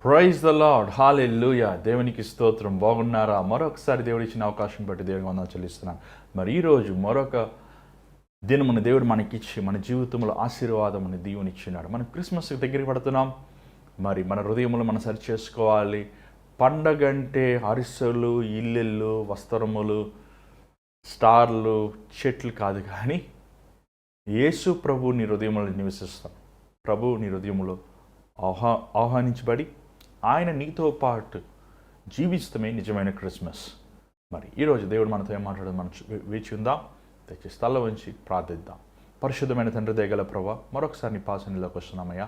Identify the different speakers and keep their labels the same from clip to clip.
Speaker 1: Praise the lord, హల్లెలూయా. దేవునికి స్తోత్రం. బాగున్నారా? మరొకసారి దేవుడు ఇచ్చిన అవకాశం బట్టి దేవునికి వందనాలు చెల్లిస్తున్నాను. మరి ఈరోజు మరొక దినమును దేవుడు మనకిచ్చి మన జీవితంలో ఆశీర్వాదముని దీవునిచ్చినాడు. మనం క్రిస్మస్ దగ్గరికి పడుతున్నాం. మరి మన హృదయములు మనం సరి చేసుకోవాలి. పండగంటే అరిసెలు, ఇల్లెళ్ళు, వస్త్రములు, స్టార్లు, చెట్లు కాదు, కానీ యేసు ప్రభు నీ హృదయంలో నివసిస్తాం. ప్రభు నీ హృదయంలో ఆహ్వానించబడి ఆయన నీతో పాటు జీవిస్తమే నిజమైన క్రిస్మస్. మరి ఈరోజు దేవుడు మనతో ఏం మాట్లాడదు మనం వేచి ఉందాం. దయచేసి స్థల ఉంచి ప్రార్థిద్దాం. పరిశుద్ధమైన తండ్రి దయగల ప్రభా, మరొకసారి నీ పాసనలోకి వస్తున్నామయ్యా.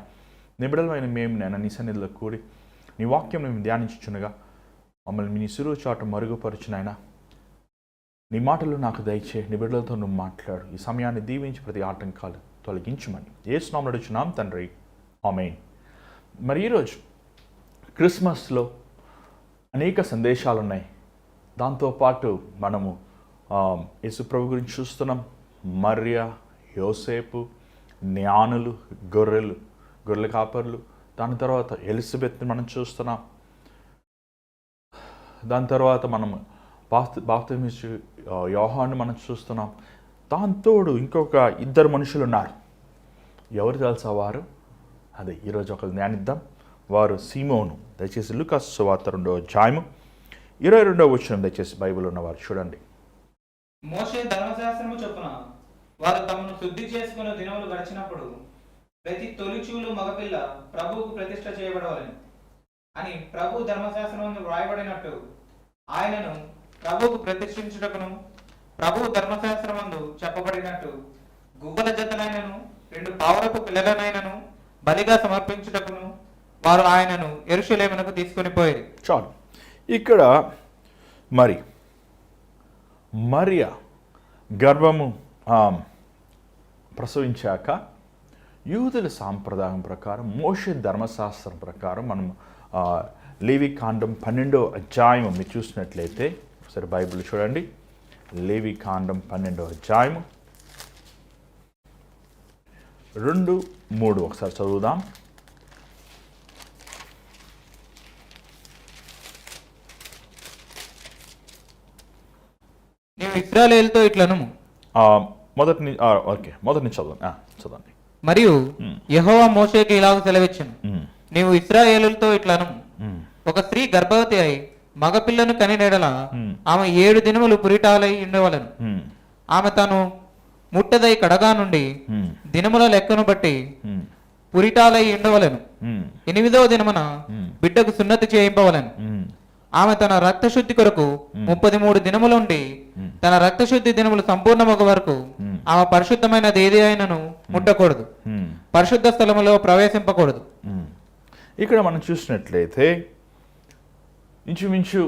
Speaker 1: నిబిడలమైన మేము నేను నీ సన్నిధిలో కూడి నీ వాక్యం మేము ధ్యానించుచునగా మమ్మల్ని నీ సులువు చాటు మరుగుపరుచునైనా నీ మాటలు నాకు దయచే, నిబిడలతో నువ్వు మాట్లాడు. ఈ సమయాన్ని దీవించి ప్రతి ఆటంకాలు తొలగించమని యేసు నామమున అడుగుచున్నాం తండ్రి, ఆమేన్. మరి ఈరోజు క్రిస్మస్లో అనేక సందేశాలు ఉన్నాయి. దాంతోపాటు మనము యేసు ప్రభు గురించి చూస్తున్నాం. మరియా, యోసేపు, జ్ఞానులు, గొర్రెల కాపర్లు, దాని తర్వాత ఎలిజబెత్ని మనం చూస్తున్నాం. దాని తర్వాత మనం బాప్తిస్మం యోహాను మనం చూస్తున్నాం. దాంతోడు ఇంకొక ఇద్దరు మనుషులు ఉన్నారు. ఎవరు తెలుసా వారు? అదే ఈరోజు ఒకరు ధ్యానిద్దాం. వారు సీమోను. దయచేసి లూకాసు సువార్త 2వ అధ్యాయము 22వ వచనం దయచేసి బైబిల్ ఉన్నవారు చూడండి.
Speaker 2: మోషే ధర్మశాస్త్రము చొప్పున వారు తమను శుద్ధి చేసుకున్న దినములు గడిచినప్పుడు ప్రతి తొలిచూలు మగపిల్ల ప్రభువుకు ప్రతిష్ఠ చేయబడవలెను అని ప్రభు ధర్మశాస్త్రమందు వ్రాయబడినట్టు ఆయనను ప్రభువుకు ప్రతిష్ఠించుటకును ప్రభు ధర్మశాస్త్రమందు చెప్పబడినట్టు గువ్వల జతలైనను 2 పావురపు పిల్లలనైనను బలిగా సమర్పించుటకును వారు ఆయనను యెరూషలేమునకు తీసుకొని పోయేది.
Speaker 1: చాలు. ఇక్కడ మరి మరియా గర్భము ప్రసవించాక యూదుల సాంప్రదాయం ప్రకారం, మోషే ధర్మశాస్త్రం ప్రకారం మనం లేవికాండం 12వ అధ్యాయం మీరు చూసినట్లయితే ఒకసారి బైబిల్ చూడండి. లేవికాండం 12వ అధ్యాయము 2, 3 ఒకసారి చదువుదాం.
Speaker 2: నీవు ఇశ్రాయేలుతో ఇట్లను
Speaker 1: మొదటి నుంచి చదవండి.
Speaker 2: మరియు యెహోవా మోషేకి ఇలాగ సెలవిచ్చెను, నీవు ఇశ్రాయేలుతో ఇట్లను, ఒక స్త్రీ గర్భవతి అయి మగపిల్లను కనినెడల ఆమె 7 దినములు పురిటాలై ఉండవలను. ఆమె తను ముట్టదై కడగా నుండి దినముల లెక్కను బట్టి పురిటాలై ఉండవలను. 8వ దినమున బిడ్డకు సున్నతి చేయింపవలను. ఆమె తన రక్తశుద్ధి కొరకు 33 దినములుండి తన రక్తశుద్ధి దినములు సంపూర్ణమగు వరకు ఆమె పరిశుద్ధమైనది ఏది అయినను ముట్టకూడదు, పరిశుద్ధ స్థలములో ప్రవేశింపకూడదు.
Speaker 1: ఇక్కడ మనం చూసినట్లయితే ఇంచుమించు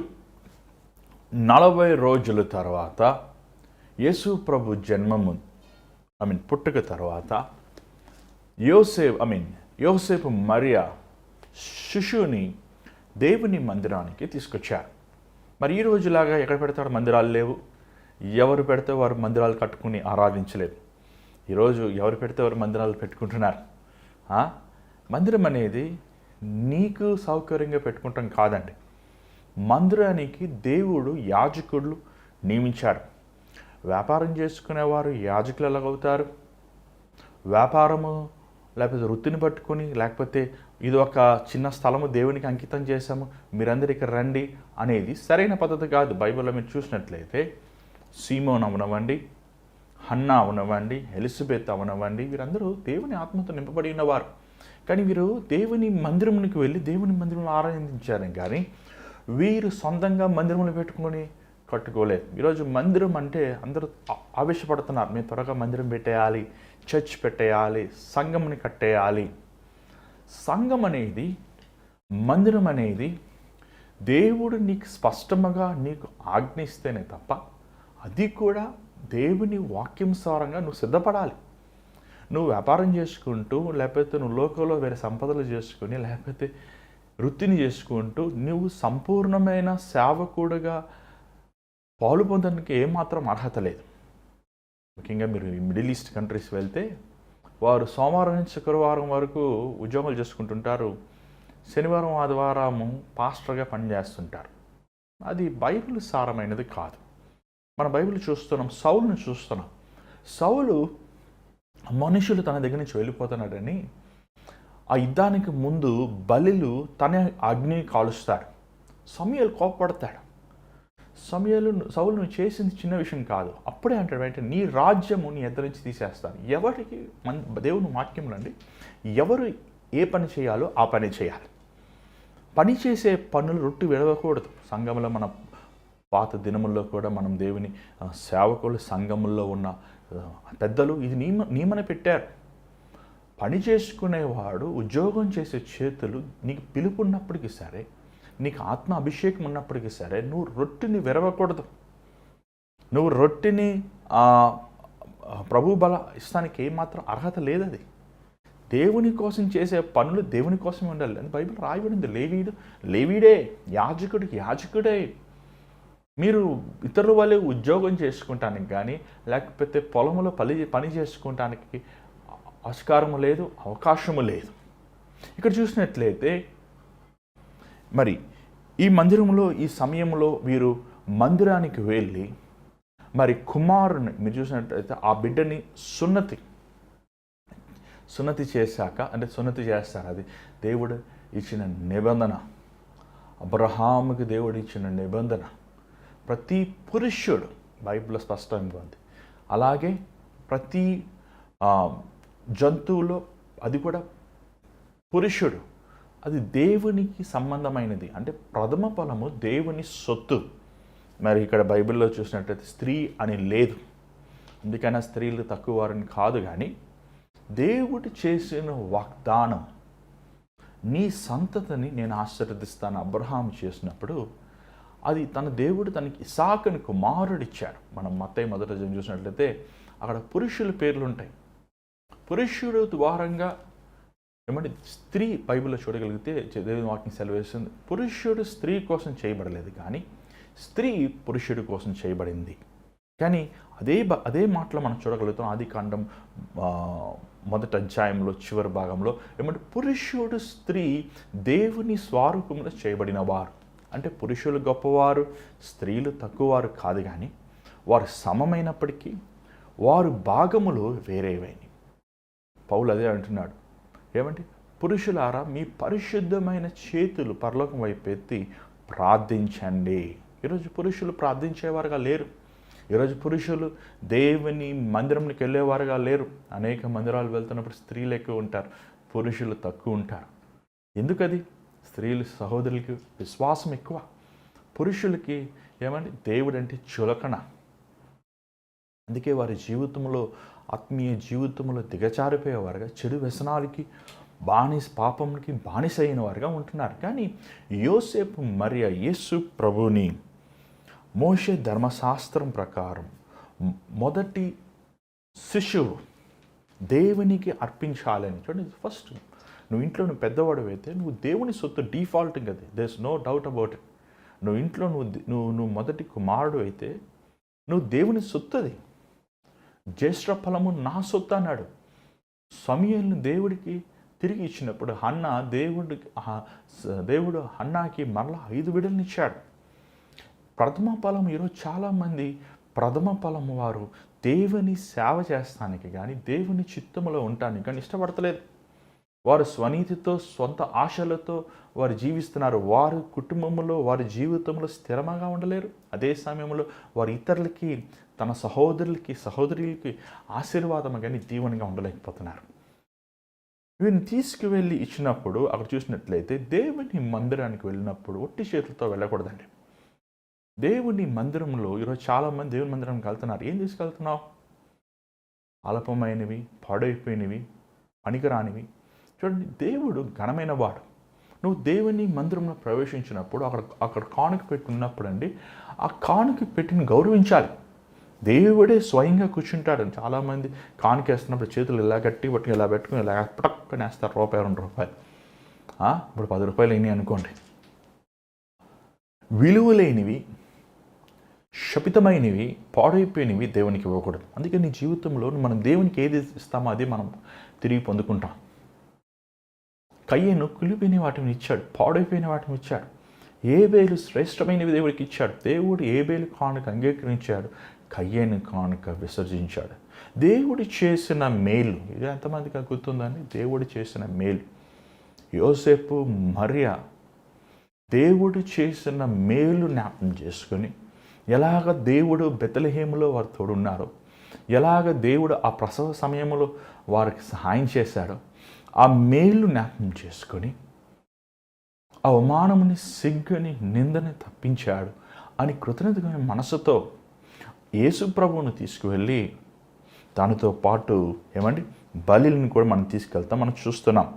Speaker 1: 40 రోజుల తర్వాత యేసు ప్రభు జన్మము పుట్టుక తర్వాత యోసేపు మరియా శిశువుని దేవుని మందిరానికి తీసుకొచ్చారు. మరి ఈ రోజులాగా ఎక్కడ పెడతాడు? మందిరాలు లేవు. ఎవరు పెడితే వారు మందిరాలు కట్టుకుని ఆరాధించలేదు. ఈరోజు ఎవరు పెడితే వారు మందిరాలు పెట్టుకుంటున్నారు. మందిరం అనేది నీకు సౌకర్యంగా పెట్టుకుంటాం కాదండి. మందిరానికి దేవుడు యాజకులు నియమించాడు. వ్యాపారం చేసుకునేవారు యాజకులు ఎలాగవుతారు? వ్యాపారము లేకపోతే వృత్తిని పట్టుకొని, లేకపోతే ఇది ఒక చిన్న స్థలము దేవునికి అంకితం చేశాము, మీరందరూ ఇక్కడ రండి అనేది సరైన పద్ధతి కాదు. బైబిల్లో మీరు చూసినట్లయితే సీమోన్ అవనవ్వండి, హన్నా అవనవ్వండి, ఎలిజబెత్ అవనవ్వండి, వీరందరూ దేవుని ఆత్మతో నింపబడి ఉన్నవారు. కానీ వీరు దేవుని మందిరంకి వెళ్ళి దేవుని మందిరంలో ఆరాధించారు, కానీ వీరు సొంతంగా మందిరములు పెట్టుకొని కట్టుకోలేదు. ఈరోజు మందిరం అంటే అందరూ ఆవేశపడుతున్నారు. మేము త్వరగా మందిరం పెట్టేయాలి, చర్చ్ పెట్టేయాలి, సంఘంని కట్టేయాలి. సంఘం అనేది, మందిరం అనేది దేవుడు నీకు స్పష్టంగా నీకు ఆజ్ఞిస్తేనే తప్ప, అది కూడా దేవుని వాక్యానుసారంగా నువ్వు సిద్ధపడాలి. నువ్వు వ్యాపారం చేసుకుంటూ, లేకపోతే నువ్వు లోకంలో వేరే సంపదలు చేసుకుని, లేకపోతే వృత్తిని చేసుకుంటూ నువ్వు సంపూర్ణమైన సేవకుడుగా పాలు పొందడానికి ఏమాత్రం అర్హత లేదు. ముఖ్యంగా మీరు మిడిల్ ఈస్ట్ కంట్రీస్ వెళ్తే వారు సోమవారం నుంచి శుక్రవారం వరకు ఉద్యోగాలు చేసుకుంటుంటారు. శనివారం ఆదివారము పాస్టర్గా పనిచేస్తుంటారు. అది బైబిల్ సారమైనది కాదు. మన బైబిల్ చూస్తున్నాం, సౌలును చూస్తున్నాం. సౌలు మనుషులు తన దగ్గర నుంచి వెళ్ళిపోతున్నాడని ఆ యుద్ధానికి ముందు బలిలు తన అగ్నిని కాలుస్తాడు. సమూయేలు కోపపడతాడు. సౌలు నువ్వు చేసింది చిన్న విషయం కాదు. అప్పుడే అంటాడు, అంటే నీ రాజ్యము నీ ఎద్దరి నుంచి తీసేస్తాను. ఎవరికి దేవుని వాక్యంలో అండి, ఎవరు ఏ పని చేయాలో ఆ పని చేయాలి. పని చేసే పనులు రొట్టు విడవకూడదు. సంఘంలో మన పాత దినముల్లో కూడా మనం దేవుని సేవకులు, సంఘముల్లో ఉన్న పెద్దలు ఇది నియమన పెట్టారు. పని చేసుకునేవాడు, ఉద్యోగం చేసే చేతులు, నీకు పిలుపు ఉన్నప్పటికీ సరే, నీకు ఆత్మ అభిషేకం ఉన్నప్పటికీ సరే, నువ్వు రొట్టెని విరవకూడదు. నువ్వు రొట్టెని ప్రభు బల ఇస్తానికి ఏమాత్రం అర్హత లేదు. అది దేవుని కోసం చేసే పనులు దేవుని కోసం ఉండాలి అని బైబిల్ రాయబడింది. లేవీడే యాజకుడికి యాజకుడే. మీరు ఇతరుల వల్లే ఉద్యోగం చేసుకుంటానికి కానీ, లేకపోతే పొలంలో పని చేసుకుంటానికి ఆస్కారము లేదు, అవకాశము లేదు. ఇక్కడ చూసినట్లయితే మరి ఈ మందిరంలో ఈ సమయంలో వీరు మందిరానికి వెళ్ళి మరి కుమారుని మీరు చూసినట్లయితే ఆ బిడ్డని సున్నతి చేశాక, అంటే సున్నతి చేస్తారు. అది దేవుడు ఇచ్చిన నిబంధన, అబ్రహాముకి దేవుడు ఇచ్చిన నిబంధన. ప్రతి పురుషుడు బైబిల్లో స్పష్టంగా ఉంది. అలాగే ప్రతి జంతువులో అది కూడా పురుషుడు, అది దేవునికి సంబంధమైనది. అంటే ప్రథమ ఫలము దేవుని సొత్తు. మరి ఇక్కడ బైబిల్లో చూసినట్లయితే స్త్రీ అని లేదు. అందుకైనా స్త్రీలు తక్కువ వారిని కాదు, కానీ దేవుడు చేసిన వాగ్దానం, నీ సంతతిని నేను ఆశీర్వదిస్తాను అబ్రహాము చేసినప్పుడు, అది తన దేవుడు తనకి ఇసాకుని కుమారుడు ఇచ్చాడు. మనం మత్తయి మొదట చూసినట్లయితే అక్కడ పురుషుల పేర్లు ఉంటాయి. పురుషుడు ద్వారంగా ఏమంటే స్త్రీ బైబిల్లో చూడగలిగితే దేవుని వాక్యం సెలవేస్తుంది, పురుషుడు స్త్రీ కోసం చేయబడలేదు, కానీ స్త్రీ పురుషుడి కోసం చేయబడింది. కానీ అదే మాటలో మనం చూడగలుగుతాం. ఆదికాండం మొదటి అధ్యాయంలో చివరి భాగంలో ఏమంటే పురుషుడు స్త్రీ దేవుని స్వరూపంలో చేయబడిన వారు. అంటే పురుషులు గొప్పవారు, స్త్రీలు తక్కువవారు కాదు, కానీ వారు సమమైనప్పటికీ వారు భాగములు వేరేవైనవి. పౌలు అదే అంటున్నాడు, ఏమంటే పురుషులారా మీ పరిశుద్ధమైన చేతులు పరలోకం వైపు ఎత్తి ప్రార్థించండి. ఈరోజు పురుషులు ప్రార్థించేవారుగా లేరు. ఈరోజు పురుషులు దేవుని మందిరంకి వెళ్ళేవారుగా లేరు. అనేక మందిరాలు వెళ్తున్నప్పుడు స్త్రీలు ఎక్కువ ఉంటారు, పురుషులు తక్కువ ఉంటారు. ఎందుకది? స్త్రీలు సహోదరులకి విశ్వాసం ఎక్కువ, పురుషులకి ఏమంటే దేవుడు అంటే చులకన. అందుకే వారి జీవితంలో, ఆత్మీయ జీవితంలో దిగజారిపోయేవారుగా, చెడు వ్యసనాలకి పాపంకి బానిస అయిన వారుగా ఉంటున్నారు. కానీ యోసేపు మరియ యేసు ప్రభుని మోషే ధర్మశాస్త్రం ప్రకారం మొదటి శిశువు దేవునికి అర్పించాలని. చూడండి, ఫస్ట్ నువ్వు ఇంట్లో నువ్వు పెద్దవాడు అయితే నువ్వు దేవుని సొత్తు డిఫాల్ట్గా, అది there is no doubt about it. నువ్వు ఇంట్లో నువ్వు మొదటి కుమారుడు అయితే నువ్వు దేవుని సొత్తు. అది జ్యేష్ఠ ఫలము నా సొత్తు అన్నాడు. సమూయేలును దేవుడికి తిరిగి ఇచ్చినప్పుడు దేవుడు హన్నాకి మరలా 5 బిడ్డలను ఇచ్చాడు. ప్రథమ ఫలం ఈరోజు చాలామంది ప్రథమ ఫలము వారు దేవుని సేవ చేస్తానికి కానీ, దేవుని చిత్తములో ఉండటానికి కానీ ఇష్టపడతలేదు. వారు స్వనీతితో, సొంత ఆశలతో వారు జీవిస్తున్నారు. వారి కుటుంబంలో, వారి జీవితంలో స్థిరంగా ఉండలేరు. అదే సమయంలో వారు ఇతరులకి, తన సహోదరులకి ఆశీర్వాదం కానీ దీవెనగా ఉండలేకపోతున్నారు. వీరిని తీసుకువెళ్ళి ఇచ్చినప్పుడు అక్కడ చూసినట్లయితే దేవుని మందిరానికి వెళ్ళినప్పుడు ఒట్టి చేతులతో వెళ్ళకూడదండి. దేవుని మందిరంలో ఈరోజు చాలామంది దేవుని మందిరానికి వెళ్తున్నారు. ఏం తీసుకెళ్తున్నావు? అల్పమైనవి, పాడైపోయినవి, పనికిరానివి. చూడండి, దేవుడు ఘనమైన వాడు. నువ్వు దేవుని మందిరంలో ప్రవేశించినప్పుడు అక్కడ కానుక పెట్టుకున్నప్పుడు అండి, ఆ కానుక పెట్టిని గౌరవించాలి. దేవుడే స్వయంగా కూర్చుంటాడు. చాలామంది కానుక వేస్తున్నప్పుడు చేతులు ఇలా గట్టి పట్టుకుని ఇలా పెట్టుకుని ఇలా పట్టుకొని వేస్తారు. ₹1, ₹2. ఇప్పుడు ₹10 అయినాయి అనుకోండి. విలువలేనివి, శపితమైనవి, పాడైపోయినవి దేవునికి ఇవ్వకూడదు. అందుకే నీ జీవితంలో మనం దేవునికి ఏది ఇస్తామో అది మనం తిరిగి పొందుకుంటాం. కయ్యను కులిపోయిన వాటిని ఇచ్చాడు, పాడైపోయిన వాటిని ఇచ్చాడు. ఏబేలు శ్రేష్టమైనవి దేవుడికి ఇచ్చాడు. దేవుడు ఏబేలు కానుక అంగీకరించాడు, కయ్యను కానుక విసర్జించాడు. దేవుడు చేసిన మేలు ఇది ఎంతమందికి గుర్తుందని? దేవుడు చేసిన మేలు. యోసేపు, మరియా దేవుడు చేసిన మేలు జ్ఞాపకం చేసుకొని, ఎలాగ దేవుడు బెత్లెహేములో వారు తోడున్నారో, ఎలాగ దేవుడు ఆ ప్రసవ సమయంలో వారికి సహాయం చేశాడో, ఆ మేలు జ్ఞాపకం చేసుకొని అవమానముని, సిగ్గుని, నిందని తప్పించాడు అని కృతజ్ఞతమైన మనసుతో యేసు ప్రభువును తీసుకువెళ్ళి దానితో పాటు బలిని కూడా మనం తీసుకెళ్తాం. మనం చూస్తున్నాం.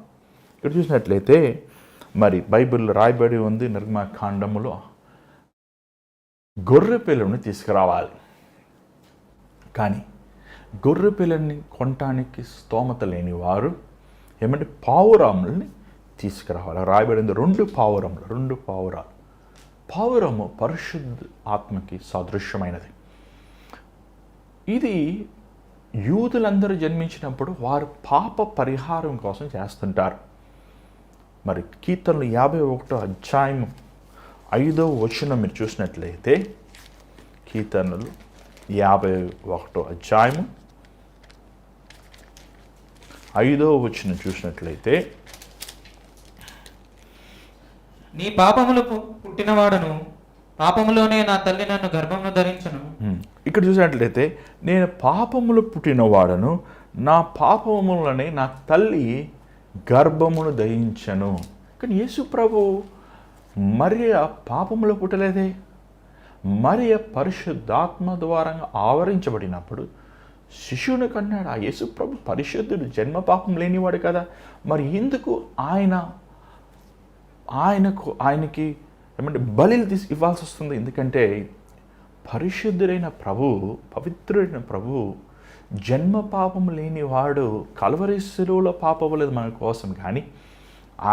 Speaker 1: ఇక్కడ చూసినట్లయితే మరి బైబిల్లో రాయబడి ఉంది, నిర్గమకాండములో గొర్రె పిల్లని తీసుకురావాలి. కానీ గొర్రె పిల్లని కొనటానికి స్తోమత లేని వారు పావురాములని తీసుకురావాలి. రాయబడింది 2 పావురాలు. పావురము పరిశుద్ధ ఆత్మకి సాదృశ్యమైనది. ఇది యూదులందరూ జన్మించినప్పుడు వారు పాప పరిహారం కోసం చేస్తుంటారు. మరి కీర్తనలు 51వ అధ్యాయం 5వ వచనం మీరు చూసినట్లయితే, కీర్తనలు 51వ అధ్యాయం 5వ వచనం చూసినట్లయితే,
Speaker 2: నీ పాపములు పుట్టినవాడను, పాపములోనే నా తల్లి నన్ను గర్భమును ధరించను.
Speaker 1: ఇక్కడ చూసినట్లయితే, నేను పాపములు పుట్టినవాడను, నా పాపములనే నా తల్లి గర్భమును ధరించను. కానీ యేసు ప్రభు మరియ పాపములో పుట్టలేదే. మరియ పరిశుద్ధాత్మ ద్వారా ఆవరించబడినప్పుడు శిశువుని కన్నాడు. ఆ యేసు ప్రభు పరిశుద్ధుడు, జన్మ పాపం లేనివాడు కదా. మరి ఎందుకు ఆయనకి బలిలు ఇవ్వాల్సి వస్తుంది? ఎందుకంటే పరిశుద్ధుడైన ప్రభు, పవిత్రుడైన ప్రభు, జన్మ పాపం లేనివాడు కల్వరి శిలువలో పాపవలేదు మన కోసం. కానీ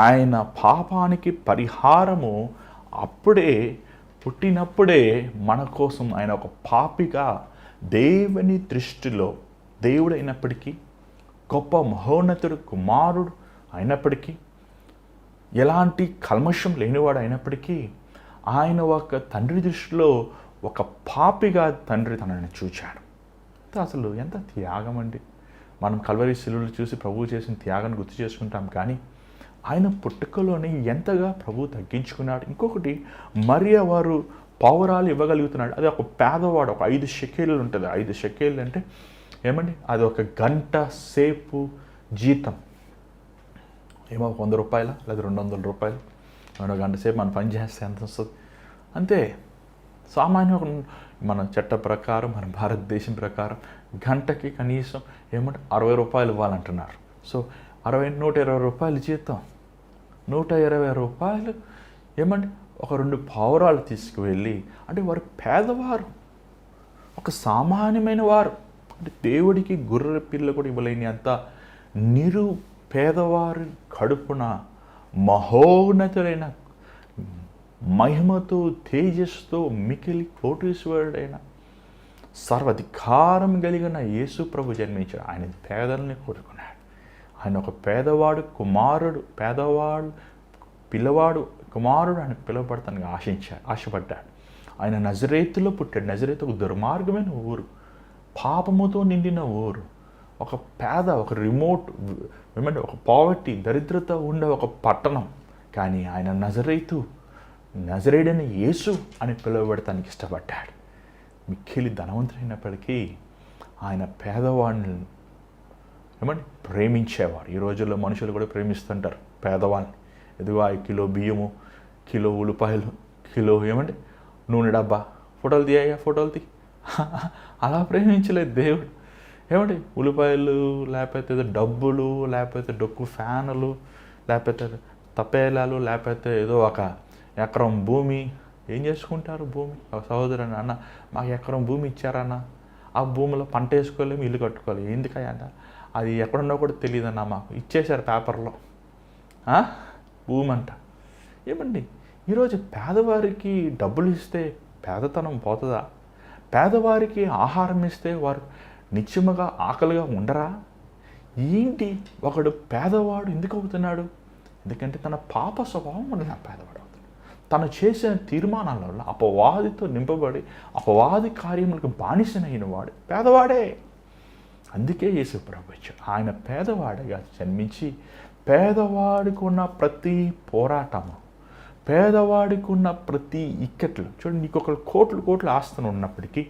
Speaker 1: ఆయన పాపానికి పరిహారము అప్పుడే పుట్టినప్పుడే మన కోసం ఆయన ఒక పాపిగా దేవుని దృష్టిలో దేవుడైనప్పటికీ, గొప్ప మహోన్నతుడు కుమారుడు అయినప్పటికీ, ఎలాంటి కల్మషం లేనివాడు అయినప్పటికీ, ఆయన ఒక తండ్రి దృష్టిలో ఒక పాపిగా తండ్రి తనని చూచాడు. అసలు ఎంత త్యాగం అండి. మనం కల్వరి శిలువలు చూసి ప్రభువు చేసిన త్యాగాన్ని గుర్తు చేసుకుంటాం. కానీ ఆయన పుట్టుకలోనే ఎంతగా ప్రభువు తగ్గించుకున్నాడు. ఇంకొకటి, మరియ వారు పావురాలు ఇవ్వగలుగుతున్నాడు. అది ఒక పేదవాడు, ఒక 5 షెకేళ్ళు ఉంటుంది. 5 షెకేళ్ళు అంటే అది ఒక గంట సేపు జీతం. 100 రూపాయల లేదా 200 రూపాయలు. 2 గంట సేపు మనం పని చేస్తే ఎంత వస్తుంది? అంతే. సామాన్య మన చట్ట ప్రకారం, మన భారతదేశం ప్రకారం గంటకి కనీసం 60 రూపాయలు ఇవ్వాలంటున్నారు. సో 120 రూపాయలు జీతం, 120 రూపాయలు ఒక 2 పావురాలు తీసుకువెళ్ళి, అంటే వారు పేదవారు, ఒక సామాన్యమైన వారు, అంటే దేవుడికి గొర్రె పిల్ల కూడా ఇవ్వలేని అంత పేదవారి కడుపున మహోన్నతుడైన, మహిమతో, తేజస్తో, మికిలి కోటీశ్వరుడైన, సర్వాధికారం కలిగిన యేసు ప్రభు జన్మించాడు. ఆయన పేదల్ని కోరుకున్నాడు. ఆయన ఒక పేదవాడు కుమారుడు, పిల్లవాడు కుమారుడు ఆయన పిలువబడతానికి ఆశపడ్డాడు. ఆయన నజరేతులో పుట్టాడు. నజరేతు ఒక దుర్మార్గమైన ఊరు, పాపముతో నిండిన ఊరు, ఒక పేద, ఒక రిమోట్, ఒక పావర్టీ, దరిద్రత ఉండే ఒక పట్టణం. కానీ ఆయన నజరేయుడైన యేసు అని పిలువబడటానికి ఇష్టపడ్డాడు. మిక్కిలి ధనవంతుడైనప్పటికీ ఆయన పేదవాడిని ప్రేమించేవారు. ఈ రోజుల్లో మనుషులు కూడా ప్రేమిస్తుంటారు పేదవాళ్ళని. ఎదుగు ఆ కిలో బియ్యము, కిలో ఉల్లిపాయలు, కిలో నూనె డబ్బా, ఫోటోలు తీయ్యా, ఫోటోలు తీ, అలా ప్రేమించలేదు దేవుడు. ఉల్లిపాయలు, లేకపోతే డబ్బులు, లేకపోతే డొక్కు ఫ్యానులు, లేకపోతే తపేలాలు, లేకపోతే ఏదో ఒక ఎకరం భూమి. ఏం చేసుకుంటారు భూమి? ఒక సహోదరుని, అన్న మాకు ఎకరం భూమి ఇచ్చారన్న, ఆ భూమిలో పంట వేసుకోలేము, ఇల్లు కట్టుకోలేము. ఎందుకయ్యా? అది ఎక్కడున్నా కూడా తెలియదన్నా, మాకు ఇచ్చేశారు పేపర్లో భూమి అంట. ఈరోజు పేదవారికి డబ్బులు ఇస్తే పేదతనం పోతుందా? పేదవారికి ఆహారం ఇస్తే వారు నిత్యముగా ఆకలిగా ఉండరా? ఏంటి ఒకడు పేదవాడు ఎందుకు అవుతున్నాడు? ఎందుకంటే తన పాప స్వభావం వల్ల పేదవాడు అవుతాడు. తను చేసిన తీర్మానాల వల్ల అపవాదితో నింపబడి అపవాది కార్యములకు బానిసనైన వాడు పేదవాడే. అందుకే యేసు ప్రభు వచ్చాడు. ఆయన పేదవాడిగా జన్మించి పేదవాడికి ఉన్న ప్రతి పోరాటము, పేదవాడికి ఉన్న ప్రతి ఇక్కట్లు చూడండి. నీకు ఒక కోట్లు ఆస్తులు ఉన్నప్పటికీ,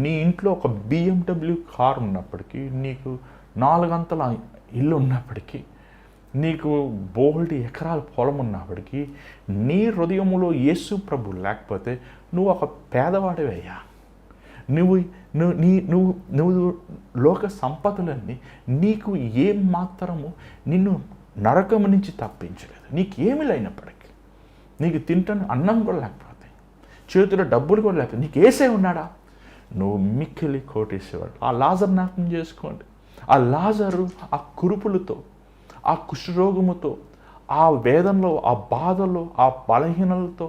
Speaker 1: నీ ఇంట్లో ఒక BMW కారు ఉన్నప్పటికీ, నీకు 4 అంతల ఇల్లు ఉన్నప్పటికీ, నీకు బోల్డ్ ఎకరాల పొలం ఉన్నప్పటికీ, నీ హృదయంలో యేసు ప్రభు లేకపోతే నువ్వు ఒక పేదవాడివయ్యా. నువ్వు లోక సంపదలన్నీ నీకు ఏం మాత్రము నిన్ను నరకము నుంచి తప్పించలేదు. నీకేమి లేనప్పటికీ, నీకు తింటాను అన్నం కూడా లేకపోతే, చేతిలో డబ్బులు కూడా లేకపోతే, నీకు ఏసే ఉన్నాడా? నువ్వు మిక్కిలి కోటేసేవాడు. ఆ లాజర్ జ్ఞాపకం చేసుకోండి. ఆ లాజరు ఆ కురుపులతో, ఆ కుష్ఠరోగముతో, ఆ వేదనలో, ఆ బాధలో, ఆ బలహీనలతో,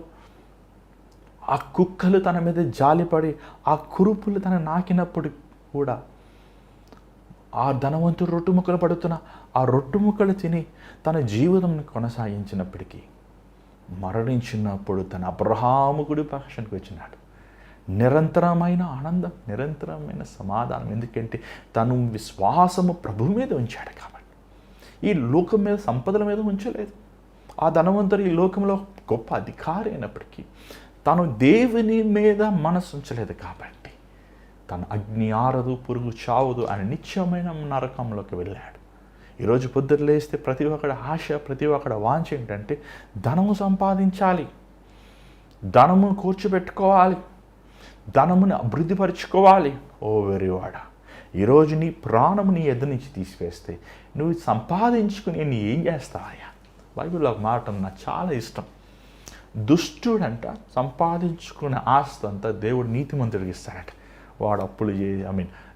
Speaker 1: ఆ కుక్కలు తన మీద జాలిపడి ఆ కురుపులు తన నాకినప్పుడు కూడా ఆ ధనవంతుడు రొట్టు ముక్కలు పడుతున్న ఆ రొట్టు ముక్కలు తిని తన జీవితం కొనసాగించినప్పటికీ మరణించినప్పుడు తన అబ్రహాము గుడి పక్షానికి వచ్చినాడు. నిరంతరమైన ఆనందం, నిరంతరమైన సమాధానం. ఎందుకంటే తను విశ్వాసము ప్రభు మీద ఉంచాడు కాబట్టి. ఈ లోకం మీద, సంపదల మీద ఉంచలేదు. ఆ ధనవంతుడు ఈ లోకంలో గొప్ప అధికారి అయినప్పటికీ తను దేవుని మీద మనసు ఉంచలేదు కాబట్టి తను అగ్ని ఆరదు, పురుగు చావదు అని నిత్యమైన నరకంలోకి వెళ్ళాడు. ఈరోజు పొద్దున లేస్తే ప్రతి ఒక్కడి ఆశ, ప్రతి ఒక్కడి వాంఛ ఏంటంటే ధనము సంపాదించాలి, ధనమును కూర్చోబెట్టుకోవాలి, ధనముని అభివృద్ధిపరచుకోవాలి. ఓ వెరివాడ, ఈరోజు నీ ప్రాణము నీ ఎద్దు నుంచి తీసివేస్తే నువ్వు సంపాదించుకుని నీ ఏం చేస్తావయ్యా? బైబిల్లో ఒక మాట నాకు చాలా ఇష్టం. దుష్టుడంట సంపాదించుకునే ఆస్తి అంతా దేవుడు నీతిమంతుడికి ఇస్తాడట. వాడు అప్పులు చేసి,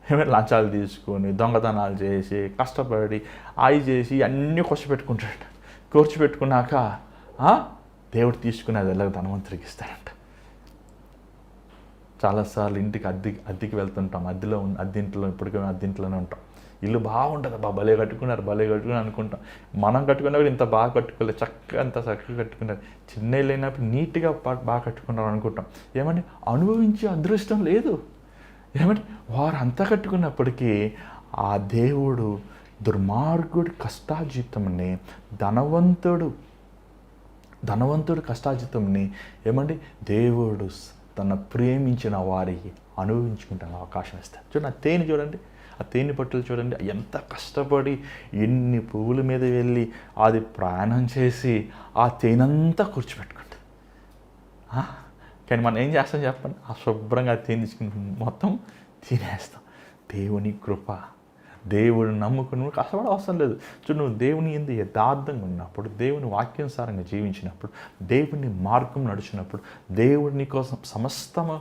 Speaker 1: ఏమైనా లంచాలు తీసుకొని, దొంగతనాలు చేసి, కష్టపడి, చేసి అన్నీ కూర్చోబెట్టుకుంటాడట. కూర్చోబెట్టుకున్నాక దేవుడు తీసుకుని అది ఎలాగ ధనవంతుడికి ఇస్తాడంట. చాలాసార్లు ఇంటికి అద్దెకి వెళ్తుంటాం. అద్దెంట్లో ఇప్పటికే అద్దెంట్లోనే ఉంటాం. ఇల్లు బాగుంటుంది, భలే కట్టుకున్నారు అనుకుంటాం. మనం కట్టుకున్నా కూడా ఇంత బాగా కట్టుకోలేదు, అంత చక్కగా కట్టుకున్నారు. చిన్న ఇల్లు అయినప్పుడు నీట్గా బాగా కట్టుకున్నారు అనుకుంటాం. ఏమంటే అనుభవించే అదృష్టం లేదు. ఏమంటే వారు అంతా కట్టుకున్నప్పటికీ ఆ దేవుడు దుర్మార్గుడి కష్టార్జితంని, ధనవంతుడు కష్టార్జితంని ఏమంటే దేవుడు తన ప్రేమించిన వారికి అనుభవించుకుంటాను అవకాశం ఇస్తాడు. చూడండి, ఆ తేనె చూడండి, ఆ తేనె పట్టులు చూడండి, ఎంత కష్టపడి ఎన్ని పువ్వుల మీద వెళ్ళి అది ప్రయాణం చేసి ఆ తేనంతా కూర్చోబెట్టుకుంటుంది. కానీ మనం ఏం చేస్తాం చెప్పండి? ఆ శుభ్రంగా తేనె తీసుకుని మొత్తం తినేస్తాం. దేవుని కృప, దేవుడు నమ్ముకుని కష్టపడ అవసరం లేదు. చూడు, నువ్వు దేవుని ఎందు యథార్థంగా ఉన్నప్పుడు, దేవుని వాక్యానుసారంగా జీవించినప్పుడు, దేవుని మార్గం నడిచినప్పుడు దేవుడు నీ కోసం సమస్తము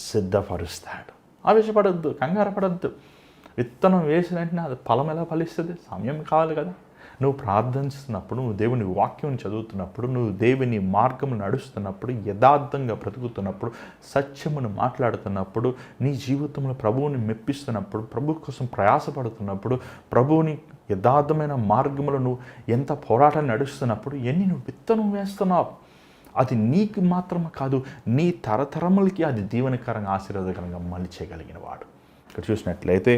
Speaker 1: సిద్ధపరుస్తాడు. ఆవేశపడద్దు, కంగారు పడద్దు. విత్తనం వేసిన వెంటనే అది ఫలం ఎలా ఫలిస్తుంది? సమయం కావాలి కదా. నువ్వు ప్రార్థిస్తున్నప్పుడు, నువ్వు దేవుని వాక్యం చదువుతున్నప్పుడు, నువ్వు దేవుని మార్గము నడుస్తున్నప్పుడు, యథార్థంగా బ్రతుకుతున్నప్పుడు, సత్యమును మాట్లాడుతున్నప్పుడు, నీ జీవితంలో ప్రభువుని మెప్పిస్తున్నప్పుడు, ప్రభు కోసం ప్రయాసపడుతున్నప్పుడు, ప్రభువుని యథార్థమైన మార్గంలో నువ్వు ఎంత పోరాటాన్ని నడుస్తున్నప్పుడు నువ్వు విత్తనం వేస్తున్నావు. అది నీకు మాత్రమే కాదు, నీ తరతరములకి అది దీవెనకరంగా, ఆశీర్వాదకరంగా మలిచేయగలిగిన వాడు. ఇక్కడ చూసినట్లయితే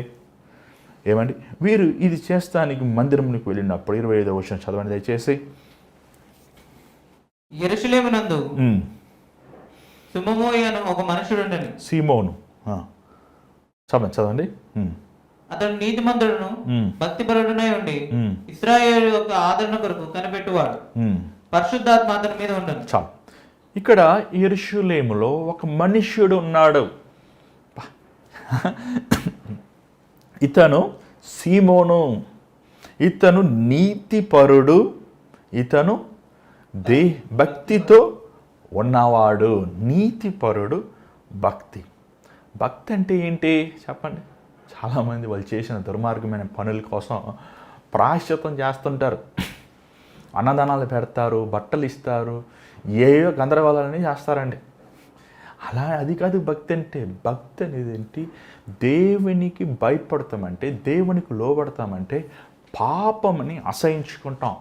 Speaker 1: ఏమండి, వీరు ఇది చేస్తానికి మందిరంలోకి వెళ్ళినప్పుడు 25వ వచనం చదవండి దయచేసి.
Speaker 2: యెరూషలేమునందు సిమోను ఒక మనుషుడుండెను.
Speaker 1: సీమోను చదవండి.
Speaker 2: అతడు నీతిమంతుడును భక్తిపరుడునై ఉండి ఇశ్రాయేలు యొక్క ఆదరణ కొరకు కనిపెట్టువాడు. పరిశుద్ధాత్మ అతని మీద ఉండను.
Speaker 1: చాలు. ఇక్కడ యెరూషలేములో ఒక మనుష్యుడు ఉన్నాడు. ఇతను సీమోను. ఇతను నీతిపరుడు. ఇతను భక్తితో ఉన్నవాడు. నీతిపరుడు, భక్తి. భక్తి అంటే ఏంటి చెప్పండి? చాలామంది వాళ్ళు చేసిన దుర్మార్గమైన పనుల కోసం ప్రాయశ్చిత్తం చేస్తుంటారు. అన్నదానాలు పెడతారు, బట్టలు ఇస్తారు, ఏవో గందరగోళాలని చేస్తారండి. అది కాదు భక్తి అంటే. భక్తి అనేది ఏంటి? దేవునికి భయపడతామంటే, దేవునికి లోబడతామంటే పాపమని అసహించుకుంటాం.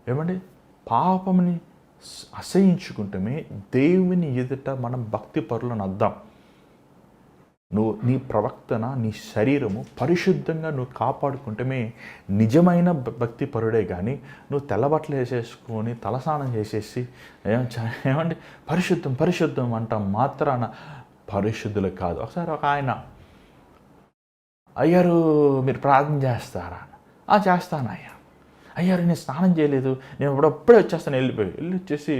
Speaker 1: ఏమండి? పాపముని అసహించుకుంటమే దేవుని ఎదుట మనం భక్తి పరులను అద్దాం. నువ్వు నీ ప్రవర్తన, నీ శరీరము పరిశుద్ధంగా నువ్వు కాపాడుకుంటమే నిజమైన భక్తి పరుడే. కానీ నువ్వు తెల్లబట్టలు వేసేసుకొని తలస్నానం చేసేసి ఏమండి పరిశుద్ధం పరిశుద్ధం అంటాం మాత్రాన పరిశుద్ధులు కాదు. ఒకసారి ఒక ఆయన, అయ్యారు మీరు ప్రార్థన చేస్తారా? చేస్తాను అయ్యా. అయ్యారు నేను స్నానం చేయలేదు, నేను ఇప్పుడే వచ్చేస్తాను. వెళ్ళి వచ్చేసి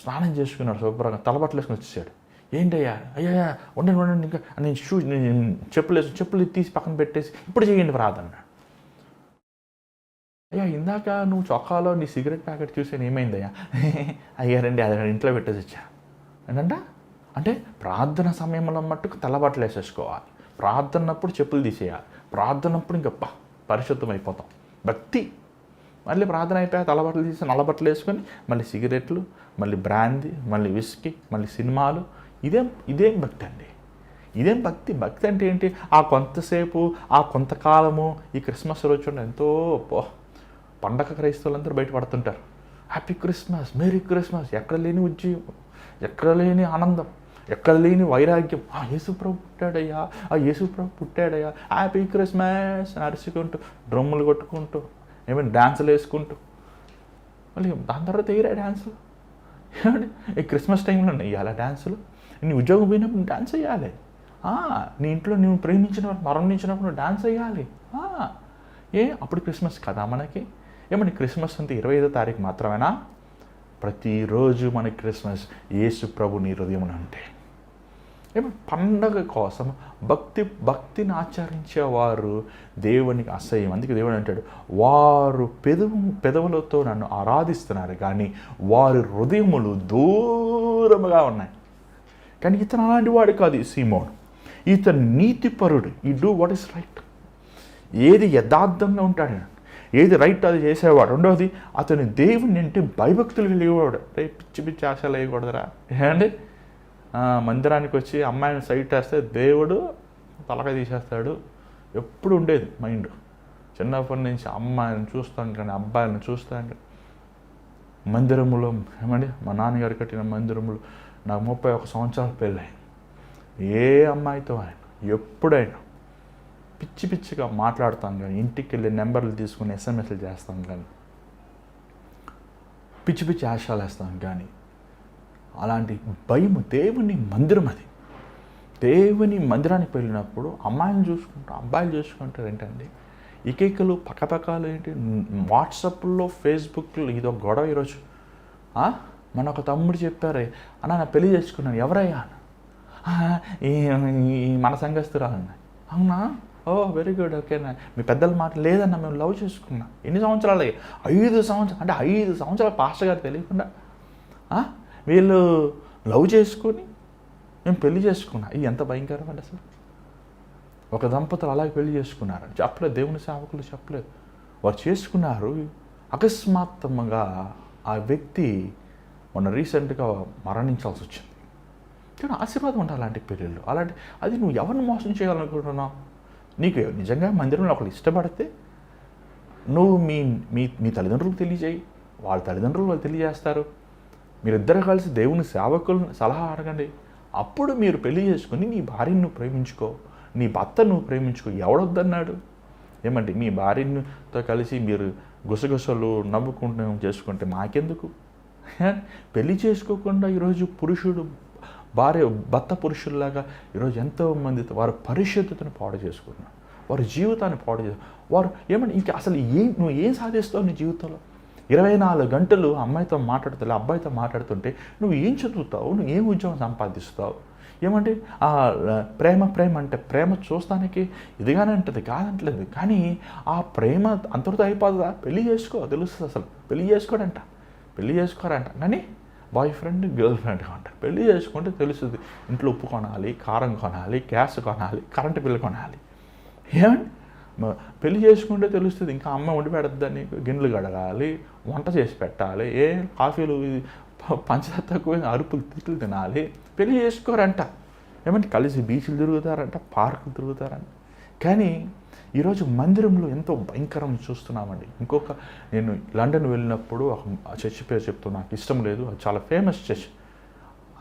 Speaker 1: స్నానం చేసుకున్నాడు, శుభ్రంగా తలబట్టలు వేసుకుని వచ్చేసాడు. ఏంటయ్యా? అయ్యా ఉండండి ఇంకా నేను చెప్పులు తీసి పక్కన పెట్టేసి ఇప్పుడు చేయండి ప్రార్థన. అయ్యా ఇందాక నువ్వు చొక్కాలో నీ సిగరెట్ ప్యాకెట్ చూసాను, ఏమైందయ్యా? అయ్యారండి అది ఇంట్లో పెట్టేసి వచ్చా. అంటే ప్రార్థన సమయంలో మట్టుకు తలబట్టలు వేసేసుకోవాలి, ప్రార్థనప్పుడు చెప్పులు తీసేయాలి, ప్రార్థనప్పుడు ఇంకా పరిశుద్ధం అయిపోతాం. భక్తి మళ్ళీ ప్రార్థన అయిపోయా తలబట్టలు తీసి నల్లబట్టలు వేసుకొని మళ్ళీ సిగరెట్లు, మళ్ళీ బ్రాందీ, మళ్ళీ విస్కీ, మళ్ళీ సినిమాలు. ఇదేం భక్తి అండి? ఇదేం భక్తి? భక్తి అంటే ఏంటి? ఆ కొంతసేపు, ఆ కొంతకాలము. ఈ క్రిస్మస్ రోజు చూడండి, ఎంతో పండగ క్రైస్తవులందరూ బయటపడుతుంటారు. Happy Christmas, merry Christmas. ఎక్కడ లేని ఉద్యోగం, ఎక్కడ లేని ఆనందం, ఎక్కడ లేని వైరాగ్యం. యేసుప్రభు పుట్టాడయ్యా, హ్యాపీ క్రిస్మస్ అని అరుచుకుంటూ, డ్రమ్ములు కొట్టుకుంటూ, ఏమైనా డ్యాన్సులు వేసుకుంటూ, మళ్ళీ దాని తర్వాత వేరే డ్యాన్సులు. ఈ క్రిస్మస్ టైంలో వేయాలా డ్యాన్సులు? నీ ఉద్యోగం పోయినప్పుడు డ్యాన్స్ వేయాలి. నీ ఇంట్లో నువ్వు ప్రేమించినప్పుడు, మరణించినప్పుడు నువ్వు డ్యాన్స్ వేయాలి. అప్పుడు క్రిస్మస్ కదా మనకి? ఏమని క్రిస్మస్ అంటే 25వ తారీఖు మాత్రమేనా? ప్రతిరోజు మనకి క్రిస్మస్. యేసు ప్రభు నీ హృదయం అంటే పండగ కోసం భక్తిని ఆచరించేవారు దేవునికి అసహ్యం. అందుకే దేవుడు అంటాడు, వారు పెదవులతో నన్ను ఆరాధిస్తున్నారు కానీ వారి హృదయములు దూరముగా ఉన్నాయి. కానీ ఇతను అలాంటి వాడు కాదు. సీమోను ఇతను నీతిపరుడు. ఈ డూ వాట్ ఈస్ రైట్. ఏది యథార్థంగా ఉంటాడు, ఏది రైట్ అది చేసేవాడు. రెండవది అతను దేవుని అంటే భయభక్తులు కలిగేవాడు. పిచ్చి ఆశలు వేయకూడదురా. ఏమండి మందిరానికి వచ్చి అమ్మాయిని సైట్ వేస్తే దేవుడు తలకాయ తీసేస్తాడు ఎప్పుడు ఉండేది మైండ్. చిన్నప్పటి నుంచి అమ్మాయిని చూస్తాను కానీ అబ్బాయిలను చూస్తాను. మందిరములో ఏమండి మా నాన్నగారు కట్టిన మందిరములు నాకు 31 సంవత్సరాలు పెళ్ళాయి. ఏ అమ్మాయితో ఆయన ఎప్పుడైనా పిచ్చిగా మాట్లాడతాం కానీ, ఇంటికి వెళ్ళి నెంబర్లు తీసుకుని ఎస్ఎంఎస్లు చేస్తాం కానీ, పిచ్చి ఆశాలు వేస్తాం కానీ, అలాంటి భయము దేవుని మందిరం. అది దేవుని మందిరానికి వెళ్ళినప్పుడు అమ్మాయిని చూసుకుంటారు, అబ్బాయిలు చూసుకుంటారు. ఏంటండి ఈ కేకలు పక్కపక్కలు ఏంటి? వాట్సాప్లో, ఫేస్బుక్లో ఇదో గొడవ. ఈరోజు మన ఒక తమ్ముడు చెప్పారే, అన్న నా పెళ్లి చేసుకున్నాను. ఎవరయ్యా? ఈ మన సంఘస్తురాలన్నా. అవునా? వెరీ గుడ్, ఓకేనా? మీ పెద్దల మాట లేదన్నా, మేము లవ్ చేసుకున్నా. ఎన్ని సంవత్సరాలు? 5 సంవత్సరాలు. అంటే 5 సంవత్సరాలు పాస్టర్ గారు తెలియకుండా వీళ్ళు లవ్ చేసుకొని మేము పెళ్లి చేసుకున్నా. ఇది ఎంత భయంకరం అండి అసలు. ఒక దంపతులు అలాగే పెళ్లి చేసుకున్నారు చెప్పలేదు, దేవుని సేవకులు చెప్పలేదు. వారు చేసుకున్నారు. అకస్మాత్తుగా ఆ వ్యక్తి మొన్న రీసెంట్గా మరణించాల్సి వచ్చింది. కానీ ఆశీర్వాదం ఉండాలి అలాంటి పెళ్ళిళ్ళు. అది నువ్వు ఎవరిని మోసం చేయాలనుకుంటున్నావు? నీకు నిజంగా మందిరంలో ఒకళ్ళు ఇష్టపడితే నువ్వు మీ తల్లిదండ్రులకు తెలియజేయి, వాళ్ళ తల్లిదండ్రులు వాళ్ళు తెలియజేస్తారు. మీరిద్దరు కలిసి దేవుని సేవకులను సలహా అడగండి. అప్పుడు మీరు పెళ్లి చేసుకుని నీ భార్యను నువ్వు ప్రేమించుకో, నీ భర్తను నువ్వు ప్రేమించుకో. ఎవడొద్దన్నాడు? ఏమంటే మీ భార్యతో కలిసి మీరు గుసగుసలు నవ్వుకుంటూ చేసుకుంటే మాకెందుకు? పెళ్లి చేసుకోకుండా ఈరోజు పురుషుడు భర్త పురుషుల్లాగా ఈరోజు ఎంతోమంది వారి పరిశుద్ధతను పాడు చేసుకుంటున్నారు, వారి జీవితాన్ని పాడు చేస్తారు. వారు ఏమంటే ఇంకా అసలు నువ్వు ఏం సాధిస్తావు నీ జీవితంలో? 24 గంటలు అమ్మాయితో మాట్లాడుతుంటే, అబ్బాయితో మాట్లాడుతుంటే నువ్వు ఏం చదువుతావు? నువ్వు ఏం ఉద్యోగం సంపాదిస్తావు? ఏమంటే ప్రేమ అంటే ప్రేమ చూస్తానికి ఇదిగానే ఉంటుంది, కాదంటలేదు. కానీ ఆ ప్రేమ అంతటితో అయిపోతుందా? పెళ్లి చేసుకో, తెలుస్తుంది. అసలు పెళ్లి చేసుకోరంట. కానీ బాయ్ ఫ్రెండ్ గర్ల్ ఫ్రెండ్ అంటారు. పెళ్లి చేసుకుంటే తెలుస్తుంది. ఇంట్లో ఉప్పు కొనాలి, కారం కొనాలి, గ్యాస్ కొనాలి, కరెంటు బిల్లు కొనాలి. ఏమండి పెళ్లి చేసుకుంటే తెలుస్తుంది. ఇంకా అమ్మ వండి పెడద్దని గిన్నెలు కడగాలి, వంట చేసి పెట్టాలి, కాఫీలు పంచదార తక్కువ అరుపులు తిట్లు తినాలి. పెళ్లి చేసుకోరంట. ఏమంటే కలిసి బీచ్లు తిరుగుతారంట, పార్కులు తిరుగుతారంట. కానీ ఈరోజు మందిరంలో ఎంతో భయంకరం చూస్తున్నామండి. నేను లండన్ వెళ్ళినప్పుడు ఒక చర్చ్ పేరు చెప్తూ నాకు ఇష్టం లేదు, అది చాలా ఫేమస్ చర్చ్.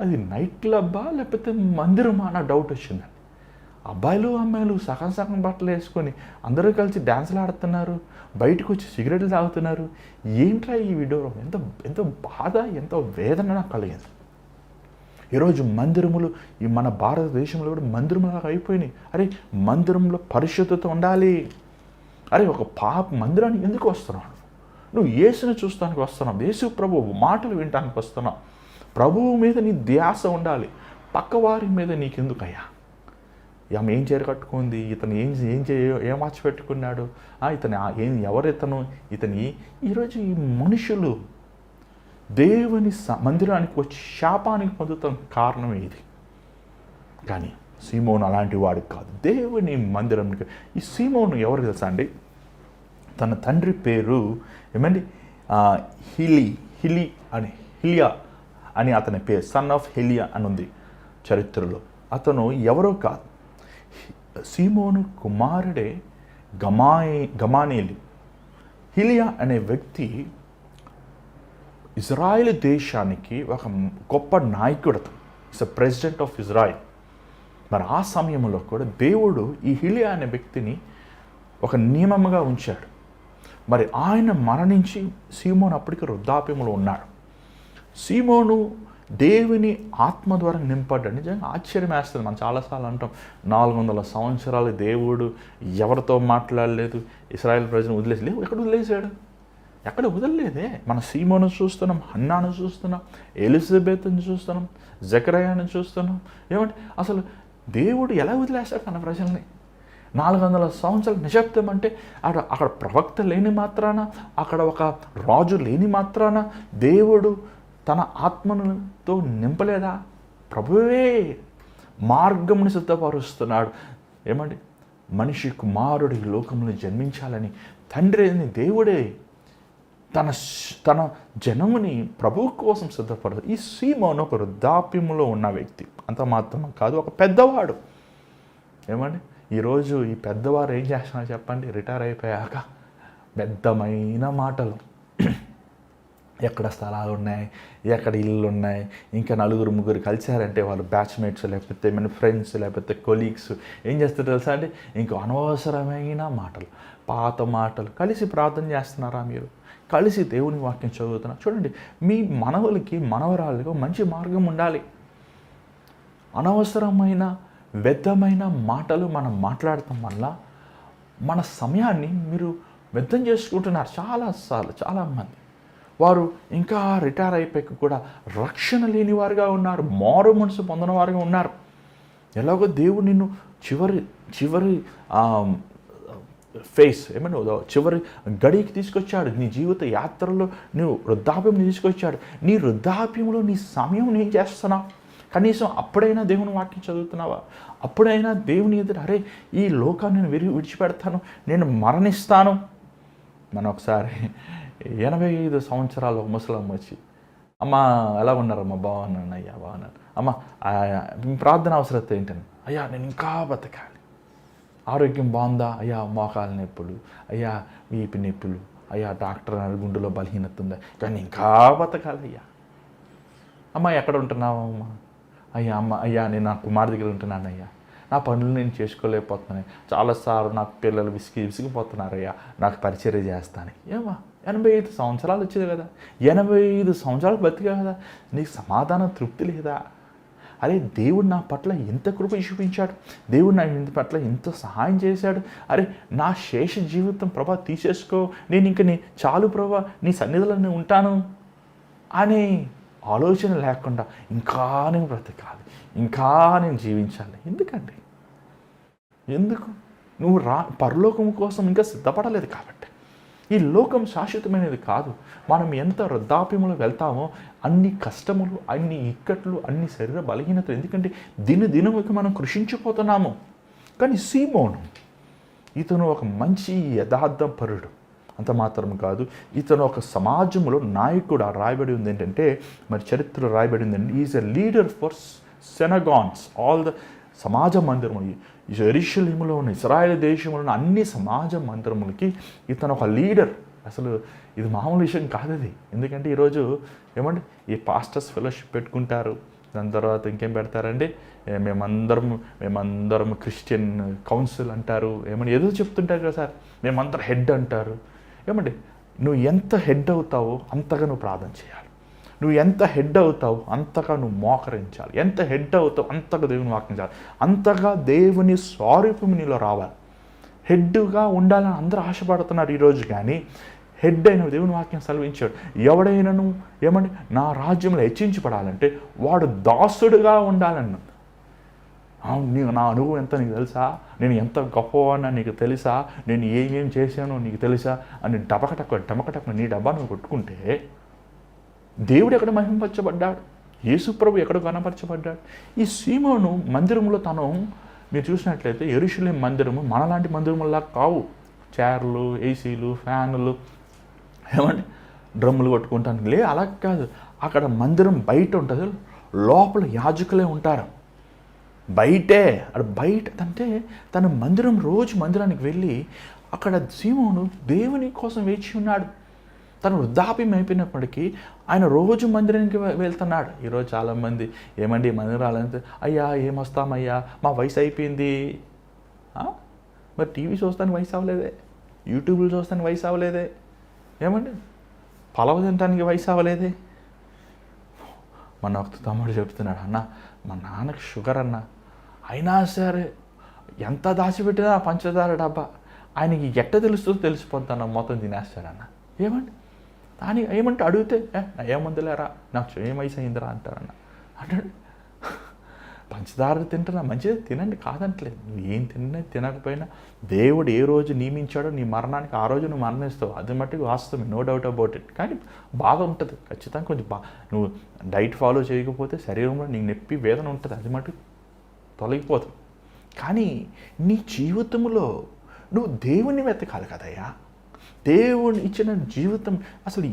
Speaker 1: అది నైట్ క్లబ్బా లేకపోతే మందిరమా అన్న డౌట్ వచ్చిందండి. అబ్బాయిలు అమ్మాయిలు సగం సగం బట్టలు వేసుకొని అందరూ కలిసి డ్యాన్సులు ఆడుతున్నారు, బయటకు వచ్చి సిగరెట్లు తాగుతున్నారు. ఏంట్రా ఈ వీడియో? ఎంతో బాధ, ఎంతో వేదన నాకు కలిగింది. ఈరోజు మందిరములు ఈ మన భారతదేశంలో కూడా మందిరములాగా అయిపోయినాయి. అరే మందిరంలో పరిశుద్ధత ఉండాలి. అరే ఒక మందిరానికి ఎందుకు వస్తున్నావు? నువ్వు యేసుని చూస్తానికి వస్తున్నావు, యేసు ప్రభు మాటలు వినటానికి వస్తున్నావు. ప్రభువు మీద నీ ధ్యాస ఉండాలి, పక్కవారి మీద నీకెందుకయ్యా? ఆమె ఏం చీర కట్టుకుంది, ఇతను ఏం వాచ్ పెట్టుకున్నాడు, ఇతని ఈరోజు ఈ మనుషులు దేవుని మందిరానికి వచ్చి శాపానికి పొందుతున్న కారణం ఇది. కానీ సీమోను అలాంటి వాడు కాదు. దేవుని మందిరానికి ఈ సీమోను ఎవరు తెలుసా అండి? తన తండ్రి పేరు ఏమండి హిలియా అని అతని పేరు, సన్ ఆఫ్ హెలియా అని ఉంది చరిత్రలో. అతను ఎవరో కాదు, సీమోను కుమారుడే గమానేలు. హిలియా అనే వ్యక్తి ఇజ్రాయెల్ దేశానికి ఒక గొప్ప నాయకుడు. It's a president of Israel. మరి ఆ సమయంలో కూడా దేవుడు ఈ హిలియా అనే వ్యక్తిని ఒక నియమముగా ఉంచాడు. మరి ఆయన మరణించి సీమోను అప్పటికి వృద్ధాప్యంలో ఉన్నాడు. సీమోను దేవుని ఆత్మ ద్వారా నింపడ్డాడు. నిజంగా ఆశ్చర్యం వేస్తుంది. మనం చాలాసార్లు అంటాం 400 సంవత్సరాలు దేవుడు ఎవరితో మాట్లాడలేదు, ఇశ్రాయేల్ ప్రజలను వదిలేసలేదు. ఎక్కడ వదిలేశాడు? ఎక్కడ వదలలేదే. మన సీమోను చూస్తున్నాం, హన్నాను చూస్తున్నాం, ఎలిజబెత్ని చూస్తున్నాం, జకరయాను చూస్తున్నాం. ఏమంటే అసలు దేవుడు ఎలా వదిలేస్తాడు తన ప్రజల్ని? 400 సంవత్సరాలు నిశ్శబ్దం అంటే అక్కడ ప్రవక్త లేని మాత్రాన, అక్కడ ఒక రాజు లేని మాత్రాన దేవుడు తన ఆత్మతో నింపలేదా? ప్రభువే మార్గమును సిద్ధపరుస్తున్నాడు. ఏమండి మనిషి కుమారుడు ఈ లోకంలో జన్మించాలని తండ్రి దేవుడే తన జనముని ప్రభువు కోసం సిద్ధపడదు. ఈ సీమోను ఒక వృద్ధాప్యంలో ఉన్న వ్యక్తి, అంత మాత్రం కాదు, ఒక పెద్దవాడు. ఏమండి ఈరోజు ఈ పెద్దవారు ఏం చేస్తున్నారు చెప్పండి? రిటైర్ అయిపోయాక పెద్దమైన మాటలు, ఎక్కడ స్థలాలు ఉన్నాయి, ఎక్కడ ఇళ్ళు ఉన్నాయి, ఇంకా 4-3 కలిసారంటే వాళ్ళు బ్యాచ్మేట్స్ లేకపోతే మన ఫ్రెండ్స్ లేకపోతే కొలీగ్స్ ఏం చేస్తారు తెలుసా అండి? ఇంకా అనవసరమైన మాటలు, పాత మాటలు. కలిసి ప్రార్థన చేస్తున్నారా మీరు? కలిసి దేవుని వాక్యం చదువుతున్నారు? చూడండి, మీ మనవరాళ్ళకి మంచి మార్గం ఉండాలి. అనవసరమైన వ్యర్థమైన మాటలు మనం మాట్లాడటం వల్ల మన సమయాన్ని మీరు వ్యర్థం చేసుకుంటున్నారు. చాలామంది వారు ఇంకా రిటైర్ అయిపోయాక కూడా రక్షణ లేని వారుగా ఉన్నారు, మారు మనసు పొందిన వారుగా ఉన్నారు. ఎలాగో దేవుడు నిన్ను చివరి చివరి గడికి తీసుకొచ్చాడు. నీ జీవిత యాత్రలో నువ్వు వృద్ధాప్యం తీసుకొచ్చాడు. నీ వృద్ధాప్యంలో నీ సమయం ఏం చేస్తున్నావు? కనీసం అప్పుడైనా దేవుని వాక్యం చదువుతున్నావా? అప్పుడైనా దేవుని ఎదురు అరే ఈ లోకాన్ని నేను విడిచిపెడతాను, నేను మరణిస్తాను. మనం ఒకసారి 85 సంవత్సరాలు ఒక ముసలమ్మ వచ్చి, అమ్మ ఎలా ఉన్నారమ్మా? బాగున్నాను అయ్యా, బాగున్నాను. అమ్మ ప్రార్థన అవసరత ఏంటని? అయ్యా నేను ఇంకా బతకాలి. ఆరోగ్యం బాగుందా? అయ్యా మోకాలు నొప్పులు, అయ్యా వీపు నొప్పులు, అయ్యా డాక్టర్ గుండెలో బలహీనత ఉందా, కానీ ఇంకా బతకాలి అయ్యా. అమ్మ ఎక్కడ ఉంటున్నావు అమ్మ? అయ్యా నేను నా కుమారు దగ్గర ఉంటున్నాను అయ్యా, నా పనులు నేను చేసుకోలేకపోతున్నాను, చాలాసార్లు నాకు పిల్లలు విసిగిపోతున్నారయ్యా, నాకు పరిచర్య చేస్తాను. ఏమా 85 సంవత్సరాలు వచ్చేది కదా, 85 సంవత్సరాలు బతికా కదా, నీకు సమాధానం తృప్తి లేదా? అరే దేవుడు నా పట్ల ఎంత కృప చూపించాడు, దేవుడు నా పట్ల ఎంత సహాయం చేశాడు. అరే నా శేష జీవితం ప్రభా తీసేసుకో, నేను ఇంక చాలు ప్రభా నీ సన్నిధిలో నేను ఉంటాను అనే ఆలోచన లేకుండా ఇంకా నేను బ్రతకాలి, ఇంకా నేను జీవించాలి. ఎందుకు నువ్వు పరలోకం కోసం ఇంకా సిద్ధపడలేదు కాబట్టి. ఈ లోకం శాశ్వతమైనది కాదు. మనం ఎంత వృద్ధాప్యంలో వెళ్తామో అన్ని కష్టములు, అన్ని ఇక్కట్లు, అన్ని శరీర బలహీనతలు. ఎందుకంటే దినదినముకి మనం కృషించిపోతున్నాము. కానీ సీమోను ఇతను ఒక మంచి యథార్థపరుడు. అంత మాత్రం కాదు, ఇతను ఒక సమాజంలో నాయకుడు. రాయబడి ఉంది ఏంటంటే, మరి చరిత్రలో రాయబడి ఉందండి, is a leader for synagogues, all the సమాజ మందిరం. యెరూషలేములో ఉన్న ఇశ్రాయేలు దేశంలో ఉన్న అన్ని సమాజ మందిరములకి ఇతను ఒక లీడర్. అసలు ఇది మామూలు విషయం కాదు అది. ఎందుకంటే ఈరోజు ఏమంటే ఈ పాస్టర్స్ ఫెలోషిప్ పెట్టుకుంటారు, దాని తర్వాత ఇంకేం పెడతారండి, మేమందరం క్రిస్టియన్ కౌన్సిల్ అంటారు, ఏమని ఏదో చెప్తుంటారు కదా సార్, మేమందరం హెడ్ అంటారు. ఏమండి నువ్వు ఎంత హెడ్ అవుతావో అంతగా నువ్వు ప్రార్థన చేయాలి. నువ్వు ఎంత హెడ్ అవుతావు అంతగా నువ్వు మోకరించాలి. ఎంత హెడ్ అవుతావు అంతగా దేవుని వాక్యం చేయాలి. అంతగా దేవుని స్వరూపం నీలో రావాలి. హెడ్గా ఉండాలని అందరూ ఆశపడుతున్నారు ఈరోజు, కానీ హెడ్ అయిన దేవుని వాక్యం సెలవించాడు, ఎవడైనాను ఏమండి నా రాజ్యంలో హెచ్చించబడాలంటే వాడు దాసుడుగా ఉండాలన్నా. నా అనుభవం ఎంత నీకు తెలుసా, నేను ఎంత గొప్పవాడినా నీకు తెలుసా, నేను ఏం చేశానో నీకు తెలుసా అని డమకటక్క నీ డబ్బా నువ్వు కొట్టుకుంటే దేవుడు ఎక్కడ మహిమపరచబడ్డాడు, యేసుప్రభు ఎక్కడ కనపరచబడ్డాడు. ఈ సీమోను మందిరంలో తను మీరు చూసినట్లయితే యెరూషలేము మందిరము మనలాంటి మందిరములా కావు. చైర్లు, ఏసీలు, ఫ్యాన్లు, ఏమండి డ్రమ్ములు కొట్టుకుంటాను లే, అలా కాదు. అక్కడ మందిరం బయట ఉంటుంది, లోపల యాజకులే ఉంటారు. బయటే బయట అంటే తన రోజు మందిరానికి వెళ్ళి అక్కడ సీమోను దేవుని కోసం వేచి ఉన్నాడు. తను వృద్ధాప్యం అయిపోయినప్పటికీ ఆయన రోజు మందిరానికి వెళ్తున్నాడు. ఈరోజు చాలామంది ఏమండి మందిరాలంటే అయ్యా ఏమొస్తామయ్యా మా వయసు అయిపోయింది. మరి టీవీ చూస్తానికి వయసు అవ్వలేదే, యూట్యూబ్లో చూస్తానికి వయసు అవ్వలేదే, ఏమండి పలవ తినడానికి వయసు అవ్వలేదే. మన ఒక తమ్ముడు చెప్తున్నాడు, అన్న మా నాన్నకి షుగర్ అన్న, అయినా సరే ఎంత దాచిపెట్టినా పంచదార డబ్బా ఆయనకి ఎట్ట తెలుస్తుందో తెలిసిపోతాను మొత్తం తినేస్తాడన్న. ఏమండి అని ఏమంటే అడిగితే ఏమందులేరా నాకు ఏం వయసు అయిందిరా అంటారన్న. అంటాడు పంచదార తింటున్నా మంచిది తినండి కాదంటలేదు, నువ్వు ఏం తినకపోయినా దేవుడు ఏ రోజు నియమించాడో నీ మరణానికి ఆ రోజు నువ్వు మరణిస్తావు, అది మట్టుకు వాస్తవమే, నో డౌట్ అబౌట్ ఇట్. కానీ బాధ ఉంటుంది ఖచ్చితంగా, కొంచెం నువ్వు డైట్ ఫాలో చేయకపోతే శరీరంలో నీకు నొప్పి వేదన ఉంటుంది, అది మటుకు తొలగిపోతుంది. కానీ నీ జీవితంలో నువ్వు దేవుణ్ణి వెతకాలి కదయ్యా. దేవుని ఇచ్చిన జీవితం అసలు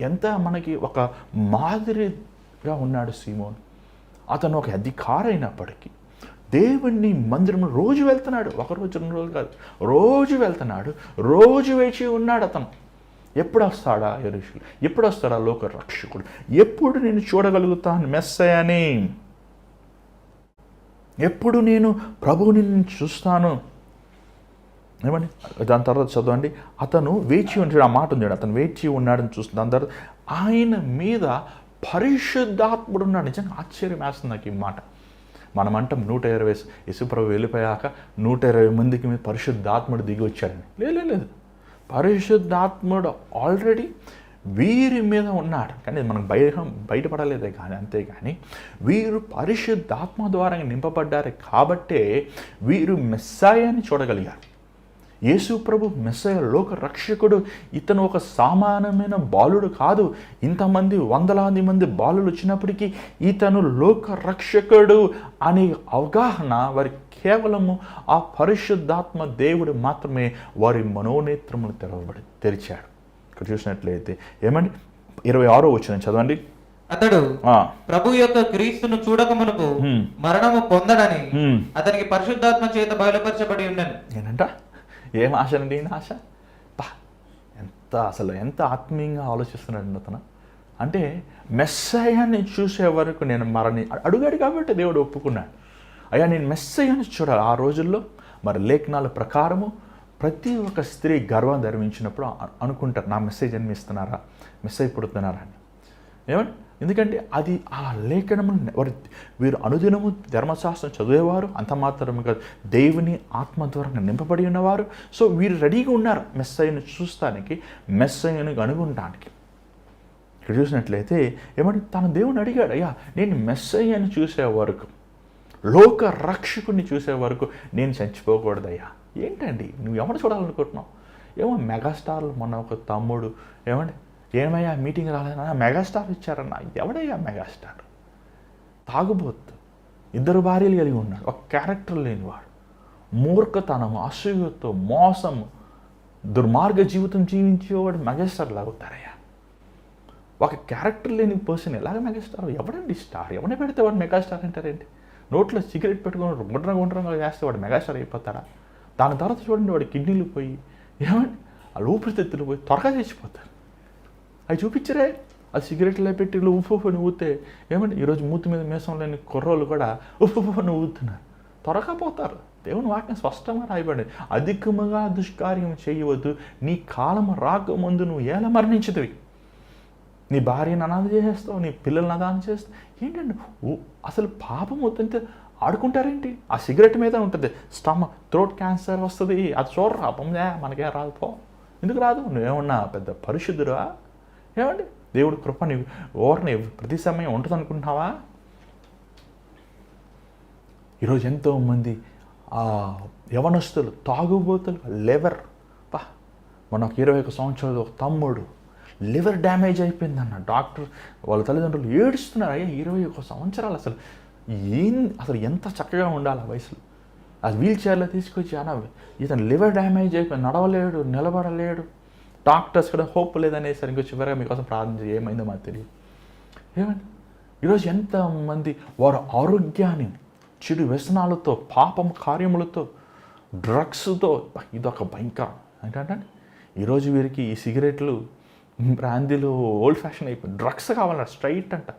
Speaker 1: ఎంత మనకి ఒక మాదిరిగా ఉన్నాడు సీమోను. అతను ఒక అధికారి అయినప్పటికీ దేవుని మందిరం రోజు వెళ్తున్నాడు, ఒకరోజు 2 రోజులు కాదు, రోజు వెళ్తున్నాడు, రోజు వేచి ఉన్నాడు. అతను ఎప్పుడు వస్తాడా యెరూషలేము, ఎప్పుడు వస్తాడా లోక రక్షకుడు, ఎప్పుడు నేను చూడగలుగుతాను మెస్సయ్యని, ఎప్పుడు నేను ప్రభువుని చూస్తాను. ఏమండి దాని తర్వాత చదవండి, అతను వేచి ఉంటాడు, ఆ మాట ఉంది, అతను వేచి ఉన్నాడని చూస్తుంది. దాని తర్వాత ఆయన మీద పరిశుద్ధాత్ముడు ఉన్నాడు. నిజంగా ఆశ్చర్యం వేస్తుంది నాకు ఈ మాట. మనం అంటాం 120 యేసుప్రభు వెళ్ళిపోయాక 120 మందికి మీద పరిశుద్ధాత్ముడు దిగి వచ్చాడని. లేదు, పరిశుద్ధాత్ముడు ఆల్రెడీ వీరి మీద ఉన్నాడు, కానీ మనకు బయటపడలేదే కానీ, అంతేగాని వీరు పరిశుద్ధాత్మ ద్వారా నింపబడ్డారు కాబట్టే వీరు మెస్సాయాని చూడగలిగారు. యేసు ప్రభు మెస్సయ లోక రక్షకుడు. ఇతను ఒక సామాన్యమైన బాలుడు కాదు. ఇంతమంది వందలాది మంది బాలులు వచ్చినప్పటికీ ఇతను లోక రక్షకుడు అనే అవగాహన వారి కేవలము ఆ పరిశుద్ధాత్మ దేవుడు మాత్రమే వారి మనోనేత్రములు తెరిచాడు. ఇక్కడ చూసినట్లయితే ఏమండి 26వ వచనం చదవండి.
Speaker 2: అతడు ప్రభు యొక్క క్రీస్తును చూడక మునుపు మరణము పొందడని అతనికి పరిశుద్ధాత్మ చేత బయలుపరచబడి ఉండను.
Speaker 1: ఏంటంట ఏం ఆశ అండి, ఆశ ఎంత ఆత్మీయంగా ఆలోచిస్తున్నాడు అతను. అంటే మెస్సయ్యని చూసే వరకు నేను అడుగాడు కాబట్టి దేవుడు ఒప్పుకున్నాడు. అయ్యా నేను మెస్సయ్యని చూడాలి. ఆ రోజుల్లో మరి లేఖనాల ప్రకారము ప్రతి ఒక్క స్త్రీ గర్వం ధరించినప్పుడు అనుకుంటారు, నా మెస్సేజ్ జన్మిస్తున్నారా, మెస్సేజ్ పుడుతున్నారా అని. ఏమంటే ఎందుకంటే అది ఆ లేఖనము వీరు అనుదినము ధర్మశాస్త్రం చదివేవారు, అంత మాత్రమే కాదు దేవుని ఆత్మ ద్వారా నింపబడి ఉన్నవారు. సో వీరు రెడీగా ఉన్నారు మెస్సయ్యను చూస్తానికి, మెస్సయ్యను కనుగొనడానికి. ఇక్కడ చూసినట్లయితే ఏమంటే తన దేవుని అడిగాడు, అయ్యా నేను మెస్సయ్యను చూసే వరకు, లోక రక్షకుడిని చూసే వరకు నేను చచ్చిపోకూడదయ్యా. ఏంటండి నువ్వు ఎవరు చూడాలనుకుంటున్నావు? ఏమో మెగాస్టార్లు, మొన్న ఒక తమ్ముడు ఏమండి ఏమయ్యా మీటింగ్ రాలేదన్నా, మెగాస్టార్ ఇచ్చారన్నా. ఎవడయ్యా మెగాస్టార్? తాగుబోతు, 2 భార్యలు కలిగి ఉన్నాడు, ఒక క్యారెక్టర్ లేనివాడు, మూర్ఖతనము, అసూయతో, మోసము, దుర్మార్గ జీవితం జీవించేవాడు మెగాస్టార్ లాగుతారయ్యా. ఒక క్యారెక్టర్ లేని పర్సన్ ఎలాగ మెగాస్టార్? ఎవడండి స్టార్? ఎవరిని పెడితే వాడు మెగాస్టార్ అంటారేంటి? నోట్లో సిగరెట్ పెట్టుకుని గుండ్రంగా చేస్తే వాడు మెగాస్టార్ అయిపోతాడా? దాని తర్వాత చూడండి వాడి కిడ్నీలు పోయి ఏమండి ఆ ఊపిరితిత్తులు పోయి త్వరగా చచ్చిపోతారు. అవి చూపించరే, అది సిగరెట్లో పెట్టి ఉప్పు అని ఊతే ఏమండి ఈరోజు మూతి మీద మీసం లేని కుర్రోళ్ళు కూడా ఉప్పు అని ఊతున్నారు, త్వరగా పోతారు. దేవుని వాక్యం స్పష్టంగా రాయబడింది, అధికముగా దుష్కార్యం చేయవద్దు, నీ కాలం రాకముందు నువ్వు ఎలా మరణించదువి. నీ భార్యను అనాథ చేసేస్తావు, నీ పిల్లల్ని అనాథ చేస్తావు. ఏంటండి అసలు పాపం వద్దంటే ఆడుకుంటారేంటి? ఆ సిగరెట్ మీద ఉంటుంది థ్రోట్ క్యాన్సర్ వస్తుంది, అది చూడరా పాపంలే మనకేం రాదు. పో, ఎందుకు రాదు? నువ్వేమన్నా పెద్ద పరిశుద్ధురా? ఏమండి దేవుడి కృప నీవు ఓర్ని ప్రతి సమయం ఉంటుంది అనుకుంటున్నావా? ఈరోజు ఎంతోమంది యవనస్తులు తాగుబోతులు లివర్ మన 21 సంవత్సరాలు ఒక తమ్ముడు లివర్ డ్యామేజ్ అయిపోయిందన్న డాక్టర్ వాళ్ళ తల్లిదండ్రులు ఏడుస్తున్నారు. అయ్యా 21 సంవత్సరాలు అసలు ఎంత చక్కగా ఉండాలి ఆ వయసులో. అది వీల్ చైర్లో తీసుకొచ్చి ఇతను లివర్ డ్యామేజ్ అయిపోయి నడవలేడు, నిలబడలేడు, డాక్టర్స్ కూడా హోప్ లేదనేసరి ఇంకో చివరిగా మీకోసం ప్రార్థన చేసి ఏమైందో మాకు తెలియదు. ఏమండి ఈరోజు ఎంతమంది వారు ఆరోగ్యాన్ని చెడు వ్యసనాలతో, పాపం కార్యములతో, డ్రగ్స్తో, ఇదొక భయంకరం. ఏంటంటే ఈరోజు వీరికి ఈ సిగరెట్లు, బ్రాందీలు ఓల్డ్ ఫ్యాషన్ అయిపోయింది. డ్రగ్స్ కావాలన్నా స్ట్రైట్ అంట.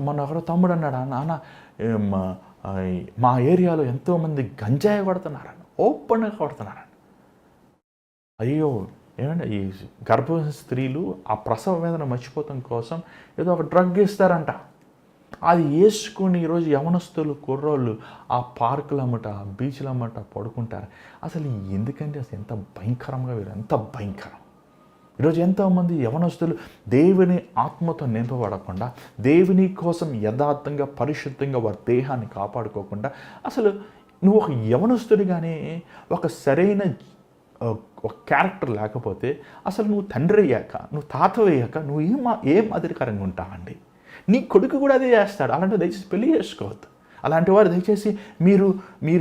Speaker 1: మొన్న ఒకడు తమ్ముడు అన్నాడు, నాన్న మా ఏరియాలో ఎంతోమంది గంజాయి కొడుతున్నారని, ఓపెన్గా కొడుతున్నారని. అయ్యో ఏమంటే ఈ గర్భవతి స్త్రీలు ఆ ప్రసవ వేదన మర్చిపోతాం కోసం ఏదో ఒక డ్రగ్ ఇస్తారంట. అది వేసుకుని ఈరోజు యవనస్తులు కుర్రోళ్ళు ఆ పార్కులమ్మట, బీచ్లమ్మట పడుకుంటారు. అసలు ఎందుకంటే అసలు ఎంత భయంకరంగా వీరు, ఎంత భయంకరం. ఈరోజు ఎంతోమంది యవనస్తులు దేవుని ఆత్మతో నింపబడకుండా, దేవుని కోసం యథార్థంగా పరిశుద్ధంగా వారి దేహాన్ని కాపాడుకోకుండా, అసలు నువ్వు ఒక యవనస్తుడిగానే ఒక సరైన ఒక క్యారెక్టర్ లేకపోతే అసలు నువ్వు తండ్రి అయ్యాక, నువ్వు తాత అయ్యాక నువ్వు ఏం అధికారంగా ఉంటావండి? నీ కొడుకు కూడా అదే చేస్తాడు. అలాంటివి దయచేసి పెళ్లి చేసుకోవద్దు. అలాంటి వారు దయచేసి మీరు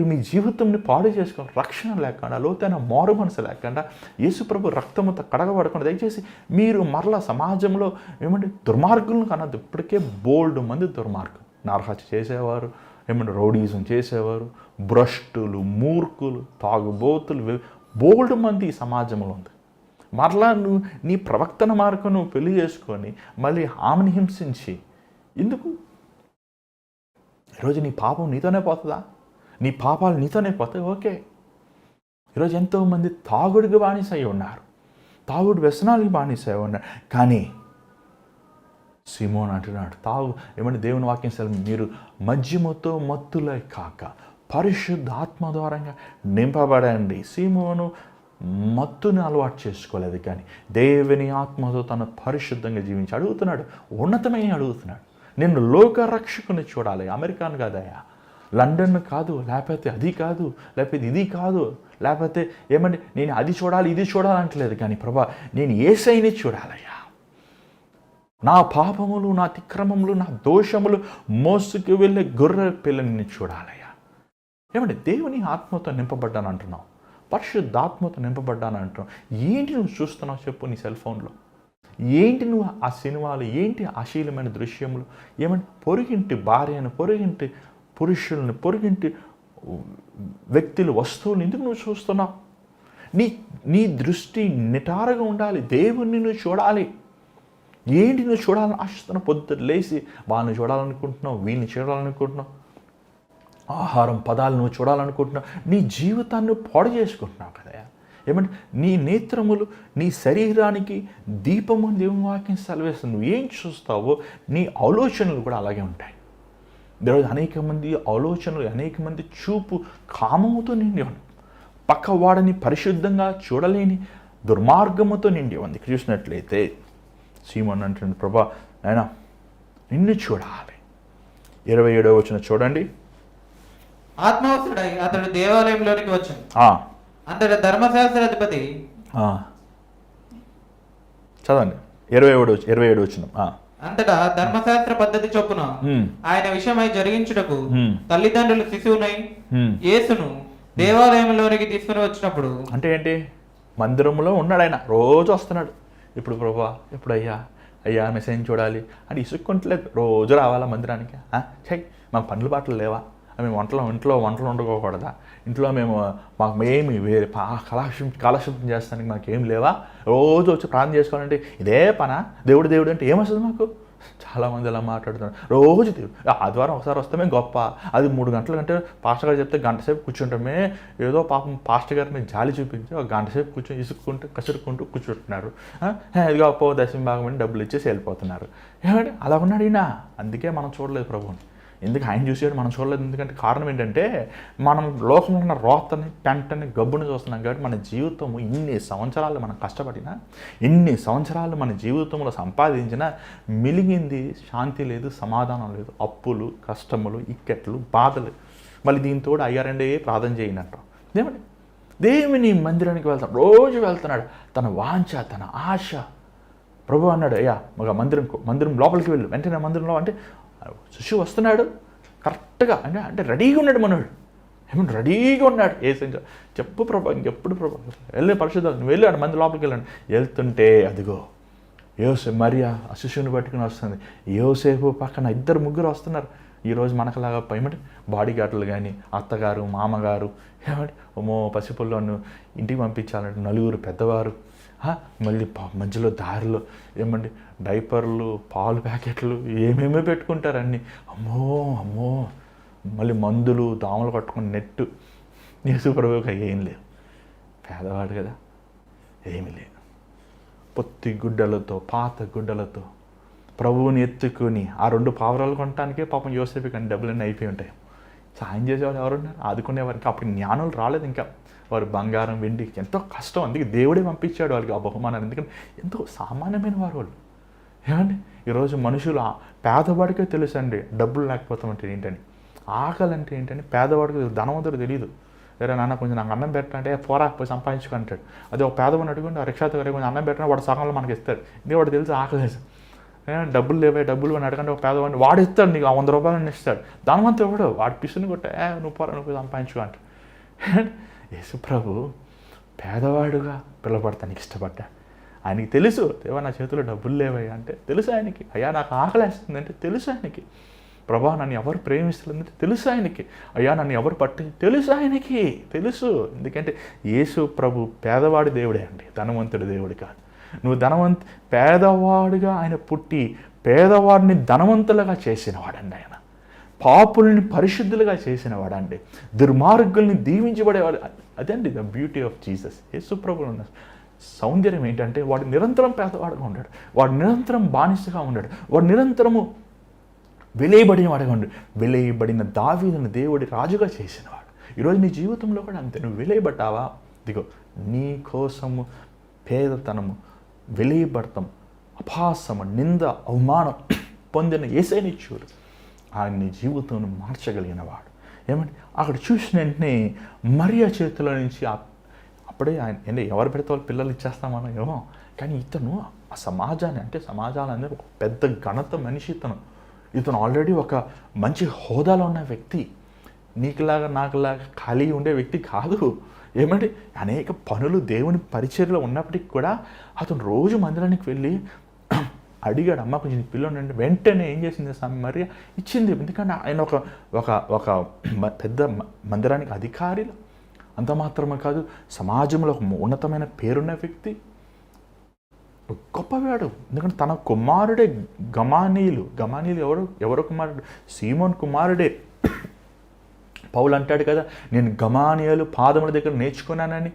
Speaker 1: మీ జీవితంని పాడు చేసుకోండి. రక్షణ లేకుండా, లోతైన మారు మనసు లేకుండా, యేసుప్రభు రక్తముతో కడగబడకుండా దయచేసి మీరు మరలా సమాజంలో ఏమంటే దుర్మార్గులను కనద్దు. ఇప్పటికే బోల్డ్ మంది దుర్మార్గులు, నరహత్య చేసేవారు, ఏమంటే రౌడీజం చేసేవారు, భ్రష్టులు, మూర్ఖులు, తాగుబోతులు, బోల్డ్ మంది ఈ సమాజంలో ఉంది. మరలా నువ్వు నీ ప్రవక్తన మార్గం నువ్వు పెళ్లి చేసుకొని మళ్ళీ ఆమెను హింసించి ఎందుకు? ఈరోజు నీ పాపం నీతోనే పోతుందా? నీ పాపాలు నీతోనే పోతాయి. ఓకే, ఈరోజు ఎంతోమంది తాగుడికి బానిస అయి ఉన్నారు, తాగుడు వ్యసనాలకి బానిస అయి ఉన్నారు. కానీ సీమోన్ అంటున్నాడు, ఏమంటే దేవుని వాక్యం సెలవు, మీరు మద్యముతో మత్తులై కాక పరిశుద్ధాత్మ ద్వారంగా నింపబడండి. సీమోను మత్తుని అలవాటు చేసుకోలేదు, కానీ దేవుని ఆత్మతో తను పరిశుద్ధంగా జీవించి అడుగుతున్నాడు, ఉన్నతమైన అడుగుతున్నాడు. నేను లోకరక్షకుని చూడాలి, అమెరికాను కాదయ్యా, లండన్ కాదు, లేకపోతే అది కాదు, లేకపోతే ఇది కాదు, లేకపోతే ఏమంటే నేను అది చూడాలి ఇది చూడాలంటలేదు, కానీ ప్రభా నేను యేసయ్యని చూడాలయ్యా. నా పాపములు, నా అతిక్రమములు, నా దోషములు మోసుకు వెళ్ళే గొర్రె పిల్లని చూడాలయ్యా. ఏమంటే దేవుని ఆత్మతో నింపబడ్డాను అంటున్నావు, పరిశుద్ధాత్మతో నింపబడ్డాను అంటున్నావు. ఏంటి నువ్వు చూస్తున్నావు చెప్పు నీ సెల్ ఫోన్లో? ఏంటి నువ్వు ఆ సినిమాలు, ఏంటి అశ్లీలమైన దృశ్యములు, ఏమంటే పొరుగింటి భార్యను, పొరుగింటి పురుషులను, పొరుగింటి వ్యక్తులు, వస్తువులు ఎందుకు నువ్వు చూస్తున్నావు? నీ దృష్టి నిటారుగా ఉండాలి, దేవుణ్ణి నువ్వు చూడాలి. ఏంటి నువ్వు చూడాలని ఆశిస్తున్నావు? పొద్దున్న లేచి వాళ్ళని చూడాలనుకుంటున్నావు, వీళ్ళని చూడాలనుకుంటున్నావు, ఆహారం పదాలు నువ్వు చూడాలనుకుంటున్నావు, నీ జీవితాన్ని పాడు చేసుకుంటున్నావు కదా. ఏమంటే నీ నేత్రములు నీ శరీరానికి దీపము దేవుని వాక్యం సెలవేస్తుంది. నువ్వు ఏం చూస్తావో నీ ఆలోచనలు కూడా అలాగే ఉంటాయి. ఈరోజు అనేక మంది ఆలోచనలు, అనేక మంది చూపు కామముతో నిండి ఉంది, పక్కవాడిని పరిశుద్ధంగా చూడలేని దుర్మార్గముతో నిండి ఉంది. చూసినట్లయితే సీమోన్ అంటుంది, ప్రభా నాయనా నిన్ను చూడాలి. 27వ వచనం చూడండి.
Speaker 2: ఆత్మవశుడై అతడు దేవాలయంలోనికి వచ్చాను. అంతటా ధర్మశాస్త్ర అధిపతి
Speaker 1: చదవండి 27 వచనం.
Speaker 2: అంతటా ధర్మశాస్త్ర పద్ధతి చొప్పున ఆయన విషయమై జరిగించుటకు తల్లిదండ్రులు శిశువునై యేసును దేవాలయంలోనికి తీసుకుని వచ్చినప్పుడు, అంటే
Speaker 1: ఏంటి, మందిరంలో ఉన్నాడు ఆయన, రోజు వస్తున్నాడు. ఇప్పుడు ప్రభా ఎప్పుడు అయ్యా మెసేజ్ చూడాలి అని ఇసుక్కుంటలేదు, రోజు రావాలా మందిరానికి? చెయ్యి మాకు పనులు బాటలు లేవా? మేము ఇంట్లో వంటలు వండుకోకూడదా? ఇంట్లో మాకు ఏమి వేరే కాలక్షేపం చేస్తానికి మాకేం లేవా? రోజు వచ్చి ప్రార్థన చేసుకోవాలంటే ఇదే పనా? దేవుడు అంటే ఏమొస్తుంది మాకు? చాలామంది అలా మాట్లాడుతున్నారు. రోజు ఆదివారం ఒకసారి వస్తే మేము గొప్ప, అది 3 గంటల కంటే పాస్టర్ గారు చెప్తే గంట సేపు కూర్చుంటామే, ఏదో పాపం పాస్టర్ గారి మీద జాలి చూపించి ఒక గంట సేపు కూర్చొని కసురుకుంటూ కూర్చుంటున్నారు. ఇది గొప్ప దశమ భాగం అని డబ్బులు ఇచ్చేసి వెళ్ళిపోతున్నారు. ఏమంటే అలా ఉన్నాడు ఈయన. అందుకే మనం చూడలేదు ప్రభువుని. ఎందుకు ఆయన చూసాడు మనం చూడలేదు? ఎందుకంటే కారణం ఏంటంటే మనం లోకంలో ఉన్న రోతని పెంటని గబ్బుని చూస్తున్నాం కాబట్టి మన జీవితం ఇన్ని సంవత్సరాలు మనం కష్టపడినా, ఇన్ని సంవత్సరాలు మన జీవితంలో సంపాదించినా మిలిగింది శాంతి లేదు, సమాధానం లేదు, అప్పులు, కష్టములు, ఇక్కట్లు, బాధలు. మళ్ళీ దీంతో అయ్యారండే ప్రార్థన చేయనంటాం. ఏమండి దేవుని మందిరానికి వెళ్తాడు, రోజు వెళ్తున్నాడు. తన వాంఛ, తన ఆశ. ప్రభు అన్నాడు, అయ్యా ఒక మందిరం లోపలికి వెళ్ళు. వెంటనే మందిరంలో అంటే శిశువు వస్తున్నాడు కరెక్ట్గా, అంటే రెడీగా ఉన్నాడు మనోడు. ఏమన్నా రెడీగా ఉన్నాడు. చెప్పు ప్రభా, ఇంకెప్పుడు ప్రభా వెళ్ళే పరిశుద్ధాలు నువ్వు వెళ్ళాడు మంది లోపలికి వెళ్ళండి. వెళ్తుంటే అదిగో మరియా ఆ శిశువుని పట్టుకుని వస్తుంది. యోసేపు పక్కన 2-3 వస్తున్నారు. ఈరోజు మనకులాగా ఏమంటే బాడీ గార్డులు కానీ, అత్తగారు, మామగారు, ఏమంటే పసిపిల్లను ఇంటికి పంపించాలంటే 4 పెద్దవారు, మళ్ళీ మధ్యలో దారిలో ఏమండి డైపర్లు, పాలు ప్యాకెట్లు ఏమేమో పెట్టుకుంటారు అన్నీ. అమ్మో మళ్ళీ మందులు, దోమలు కట్టుకుని నెట్టు. యేసు ప్రభువుకి ఏం లేదు, పేదవాడు కదా, ఏమీ లేదు. పొత్తి గుడ్డలతో, పాత గుడ్డలతో ప్రభువుని ఎత్తుకుని ఆ 2 పావురాలు కొనటానికే పాపం యోసేపు కానీ డబ్బులన్నీ అయిపోయి ఉంటాయి. సాయం చేసేవాళ్ళు ఎవరున్నారు? ఆదుకునేవారికి అప్పుడు జ్ఞానులు రాలేదు. ఇంకా వారు బంగారం, వెండి ఎంతో కష్టం. అందుకే దేవుడే పంపించాడు వాళ్ళకి ఆ బహుమానాలు. ఎందుకంటే ఎంతో సామాన్యమైన వాళ్ళు. ఏమండి ఈరోజు మనుషులు పేదవాడికే తెలుసండి డబ్బులు లేకపోతామంటే ఏంటని, ఆకలి అంటే ఏంటని. పేదవాడికి ధనవంతుడు తెలియదు. వేరే నాన్న కొంచెం నాకు అన్నం పెట్టంటే పోరా పోయి సంపాదించుకుంటాడు. అదే ఒక పేదవాడిని అడుగుంటే ఆ రిక్షా దగ్గర కొంచెం అన్నం పెట్టినా వాడు సగంలో మనకి ఇస్తాడు. ఇది వాడు తెలుసు ఆకలి. డబ్బులు లేవే, డబ్బులు అని అడగండి ఒక పేదవాడిని, వాడు ఇస్తాడు నీకు 100 రూపాయలు ఇస్తాడు. ధనవంతుడు ఎవడు? వాడు పిసుని కొట్టే నువ్వు పోరా, నువ్వు సంపాదించుకో అంటే. యేసు ప్రభు పేదవాడుగా పిలవబడతానికి ఇష్టపడ్డా. ఆయనకి తెలుసు, దేవా నా చేతిలో డబ్బులు లేవయ్యా అంటే తెలుసు ఆయనకి. అయ్యా నాకు ఆకలి వేస్తుంది అంటే తెలుసు ఆయనకి. ప్రభా నన్ను ఎవరు ప్రేమిస్తుందంటే తెలుసు ఆయనకి. అయ్యా నన్ను ఎవరు తెలుసు ఆయనకి తెలుసు. ఎందుకంటే యేసు ప్రభు పేదవాడి దేవుడే అండి, ధనవంతుడి దేవుడు కాదు. నువ్వు పేదవాడుగా ఆయన పుట్టి పేదవాడిని ధనవంతులుగా చేసినవాడండి ఆయన. పాపుల్ని పరిశుద్ధులుగా చేసినవాడండి. దుర్మార్గుల్ని దీవించబడేవాడు. అదండి ద బ్యూటీ ఆఫ్ జీసస్. యేసు ప్రభువులో ఉన్న సౌందర్యం ఏంటంటే వాడు నిరంతరం పేదవాడుగా ఉన్నాడు, వాడు నిరంతరం బానిసగా ఉన్నాడు, వాడు నిరంతరము వెలయబడిన వాడుగా ఉన్నాడు. వెలయబడిన దావీదును దేవుడి రాజుగా చేసినవాడు. ఈరోజు నీ జీవితంలో కూడా అంతే. నువ్వు వెలయబడ్డావా? ఇదిగో నీ కోసము పేదతనము, వెలయబడతాం, అపహాసము, నింద, అవమానం పొందిన యేసయ్యని చూడు. ఆయన నీ జీవితం మార్చగలిగిన వాడు. ఏమంటే అక్కడ చూసిన వెంటనే మరియా చేతిలో నుంచి అప్పుడే ఆయన ఎవరు పెడితే వాళ్ళు పిల్లలు ఇచ్చేస్తామన్నా ఏమో, కానీ ఇతను ఆ సమాజాన్ని అంటే సమాజాలన్నీ ఒక పెద్ద ఘనత మనిషి. ఇతను ఆల్రెడీ ఒక మంచి హోదాలో ఉన్న వ్యక్తి. నీకులాగా నాకులాగా ఖాళీ ఉండే వ్యక్తి కాదు. ఏమంటే అనేక పనులు దేవుని పరిచర్యలో ఉన్నప్పటికీ కూడా అతను రోజు మందిరానికి వెళ్ళి అడిగాడు, అమ్మ కొంచెం పిల్లలు అంటే వెంటనే ఏం చేసింది మరియ ఇచ్చింది. ఎందుకంటే ఆయన ఒక పెద్ద మందిరానికి అధికారి. అంత మాత్రమే కాదు, సమాజంలో ఒక ఉన్నతమైన పేరున్న వ్యక్తి, గొప్పవాడు. ఎందుకంటే తన కుమారుడే గమానీయులు ఎవరు కుమారుడు? సీమోన్ కుమారుడే. పౌలు అంటాడు కదా, నేను గమానీయులు పాదముల దగ్గర నేర్చుకున్నానని.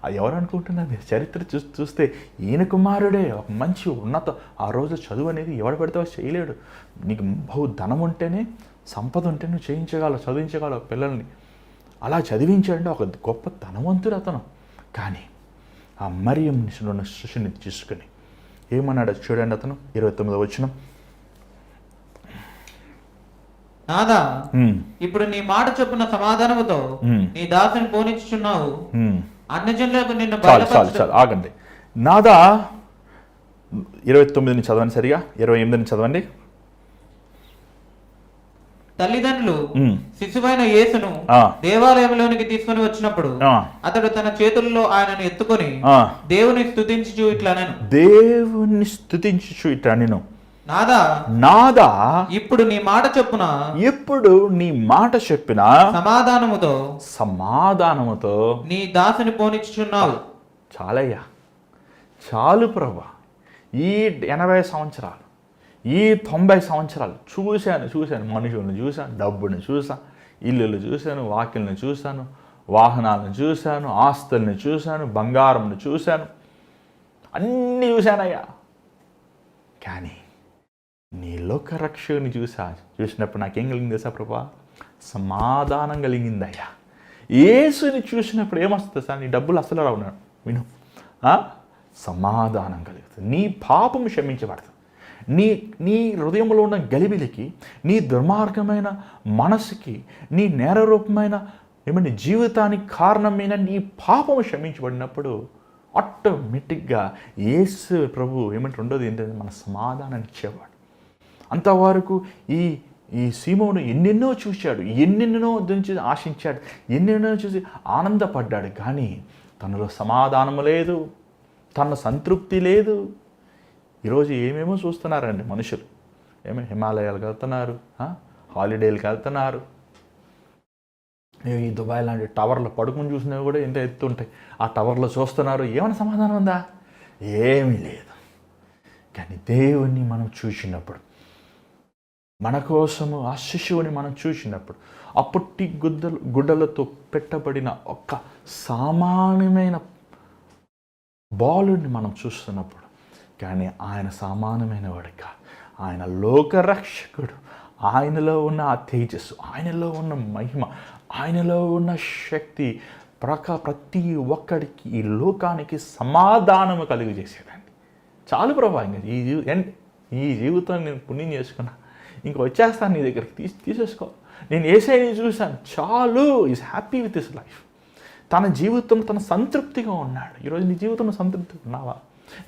Speaker 1: అది ఎవరు అనుకుంటున్నారు? మీరు చరిత్ర చూస్తే ఈయన కుమారుడే ఒక మంచి ఉన్నత. ఆ రోజు చదువు అనేది ఎవడు పెడితే చేయలేడు. నీకు బహు ధనం ఉంటేనే, సంపద ఉంటే నువ్వు చదివించగలవు పిల్లల్ని. అలా చదివించాడంటే ఒక గొప్ప ధనవంతుడు అతను. కానీ ఆ మరియంని ఉన్న శిశుని తీసుకుని ఏమన్నాడు చూడండి. అతను 29వ వచనం,
Speaker 2: నాదా ఇప్పుడు నీ మాట చొప్పున సమాధానముతో నీ దాసుని పోనిచ్చుచున్నావు, అన్యజనులకు నిన్ను
Speaker 1: చాలు ఆగండి. నాదా 29ని చదవండి, సరిగా 28ని చదవండి.
Speaker 2: తల్లిదండ్రులు శిశువైన యేసును దేవాలయంలోనికి తీసుకుని వచ్చినప్పుడు అతడు తన చేతుల్లో ఆయనను ఎత్తుకొని దేవుని స్తుతించుచు ఇట్లా నేను నాదా ఇప్పుడు నీ మాట చొప్పున
Speaker 1: ఇప్పుడు నీ మాట చెప్పిన సమాధానముతో
Speaker 2: నీ దాసుని పోనిచ్చుచున్నావు.
Speaker 1: చాలయ్యా, చాలు ప్రభా. ఈ 80 సంవత్సరాలు, ఈ 90 సంవత్సరాలు చూశాను మనుషులను చూశాను, డబ్బుని చూశాను, ఇల్లులు చూశాను, వాకిల్ని చూశాను, వాహనాలను చూశాను, ఆస్తుల్ని చూశాను, బంగారంను చూశాను, అన్నీ చూశానయ్యా. కానీ నీ లోకరక్షకుని చూసినప్పుడు నాకేం కలిగింది తెలుసా ప్రభా? సమాధానం కలిగిందయ్యా. యేసుని చూసినప్పుడు ఏమొస్తుంది సార్? నీ డబ్బులు అసలు రావున్నాడు విను. సమాధానం కలుగుతుంది. నీ పాపం క్షమించబడుతుంది. నీ హృదయంలో ఉన్న గలిబిలికి, నీ దుర్మార్గమైన మనసుకి, నీ నేరరూపమైన జీవితానికి కారణమైన నీ పాపం క్షమించబడినప్పుడు ఆటోమేటిక్గా యేసు ప్రభు రెండోది ఏంటంటే మన సమాధానాన్ని ఇచ్చేవాడు. అంతవరకు ఈ సీమోను ఎన్నెన్నో చూశాడు, ఎన్నెన్నో నుంచి ఆశించాడు, ఎన్నెన్నో చూసి ఆనందపడ్డాడు. కానీ తనలో సమాధానము లేదు, తన సంతృప్తి లేదు. ఈరోజు ఏమేమో చూస్తున్నారండి మనుషులు. హిమాలయాలకు వెళ్తున్నారు, హాలిడేలకు వెళ్తున్నారు. ఈ దుబాయ్ లాంటి టవర్లో పడుకుని చూసినవి కూడా ఎంత ఎత్తుంటాయి. ఆ టవర్లో చూస్తున్నారు. ఏమైనా సమాధానం ఉందా? ఏమీ లేదు. కానీ దేవుణ్ణి మనం చూసినప్పుడు, మన కోసము ఆ శిశువుని మనం చూసినప్పుడు, ఆ పుట్టి గుడ్డలతో పెట్టబడిన ఒక్క సామాన్యమైన బాలుని మనం చూస్తున్నప్పుడు, కానీ ఆయన సామాన్యమైన వాడిక, ఆయన లోకరక్షకుడు. ఆయనలో ఉన్న ఆ తేజస్సు, ఆయనలో ఉన్న మహిమ, ఆయనలో ఉన్న శక్తి ప్రతి ఒక్కడికి, ఈ లోకానికి సమాధానము కలుగజేసేదండి. చాలు ప్రభా, ఈ జీవితం నేను పుణ్యం చేసుకున్నా, ఇంక వచ్చేస్తాను నీ దగ్గరికి, తీసేసుకో. నేను యేసయ్యని చూశాను, చాలు. Is happy with his life. తన జీవితంలో తన సంతృప్తిగా ఉన్నాడు. ఈరోజు నీ జీవితంలో సంతృప్తిగా ఉన్నావా?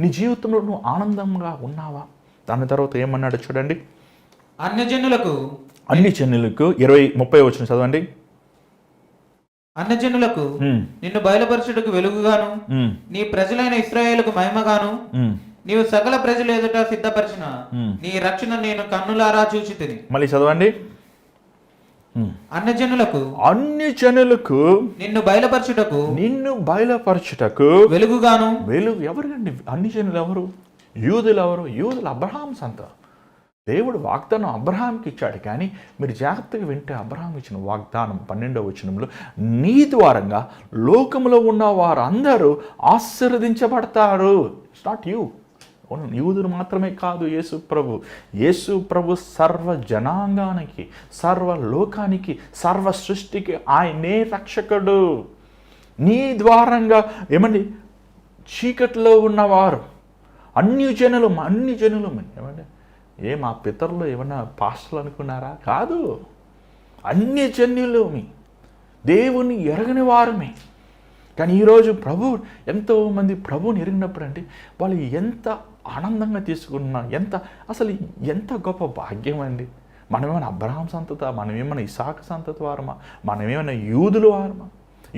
Speaker 1: నీ జీవితంలో నువ్వు ఆనందంగా ఉన్నావా? దాని తర్వాత ఏమన్నాడు చూడండి.
Speaker 2: అన్ని జనులకు
Speaker 1: 20-30 వచ్చిన చదవండి.
Speaker 2: అన్ని జనులకు నిన్ను బయలుపరచుటకు వెలుగుగాను, నీ ప్రజలైన ఇశ్రాయేలుకు మహిమగాను, నీవు సకల ప్రజలు ఎదుట సిద్ధపరిచిన నీ రక్షణ నేను కన్నులారా చూచితిని.
Speaker 1: మళ్ళీ చదవండి.
Speaker 2: అన్ని జనులకు నిన్ను బయలుపరచుటకు వెలుగుగాను.
Speaker 1: ఎవరండి అన్ని జనులు? ఎవరు? యూదులు. ఎవరు? యూదులు అబ్రహాం సంతానం. దేవుడు వాగ్దానం అబ్రహాంకి ఇచ్చాడు. కానీ మీరు జాగ్రత్తగా వింటే అబ్రహాం ఇచ్చిన వాగ్దానం 12వ వచనంలో, నీ ద్వారంగా లోకంలో ఉన్న వారందరూ ఆశీర్వదించబడతారు. ఇట్స్ నాట్ యూ, యూదులు మాత్రమే కాదు. యేసు ప్రభు సర్వ జనాంగానికి, సర్వ లోకానికి, సర్వ సృష్టికి ఆయనే రక్షకుడు. నీ ద్వారంగా చీకట్లో ఉన్నవారు అన్ని జనులు ఏమంటే మా పితరులు ఏమన్నా పాస్టర్లు అనుకున్నారా? కాదు, అన్ని జనులు దేవుని ఎరగని వారమే. కానీ ఈరోజు ఎంతోమంది ప్రభువుని ఎరిగినప్పుడు అంటే వాళ్ళు ఎంత ఆనందంగా తీసుకున్నారు. ఎంత గొప్ప భాగ్యం అండి. మనమేమైనా అబ్రహాం సంతత, మనమేమైనా ఇసాకు సంతతి వారమా, మనమేమైనా యూదులు వారమా?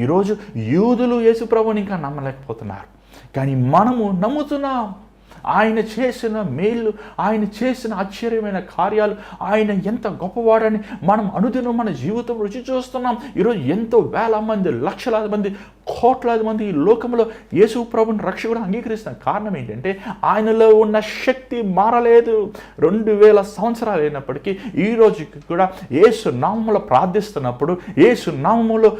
Speaker 1: ఈరోజు యూదులు యేసు ప్రభువుని ఇంకా నమ్మలేకపోతున్నారు. కానీ మనము నమ్ముతున్నాం. ఆయన చేసిన మేలు, ఆయన చేసిన ఆశ్చర్యమైన కార్యాలు, ఆయన ఎంత గొప్పవాడని మనం అనుదినం మన జీవితం రుచి చూస్తున్నాం. ఈరోజు ఎంతో వేల మంది, లక్షలాది మంది, కోట్లాది మంది ఈ లోకంలో యేసు ప్రభుని రక్షకుడు అంగీకరిస్తున్న కారణం ఏంటంటే ఆయనలో ఉన్న శక్తి మారలేదు. 2000 సంవత్సరాలు అయినప్పటికీ ఈ రోజుకి కూడా యేసు నామములో ప్రార్థిస్తున్నప్పుడు, యేసు నామములో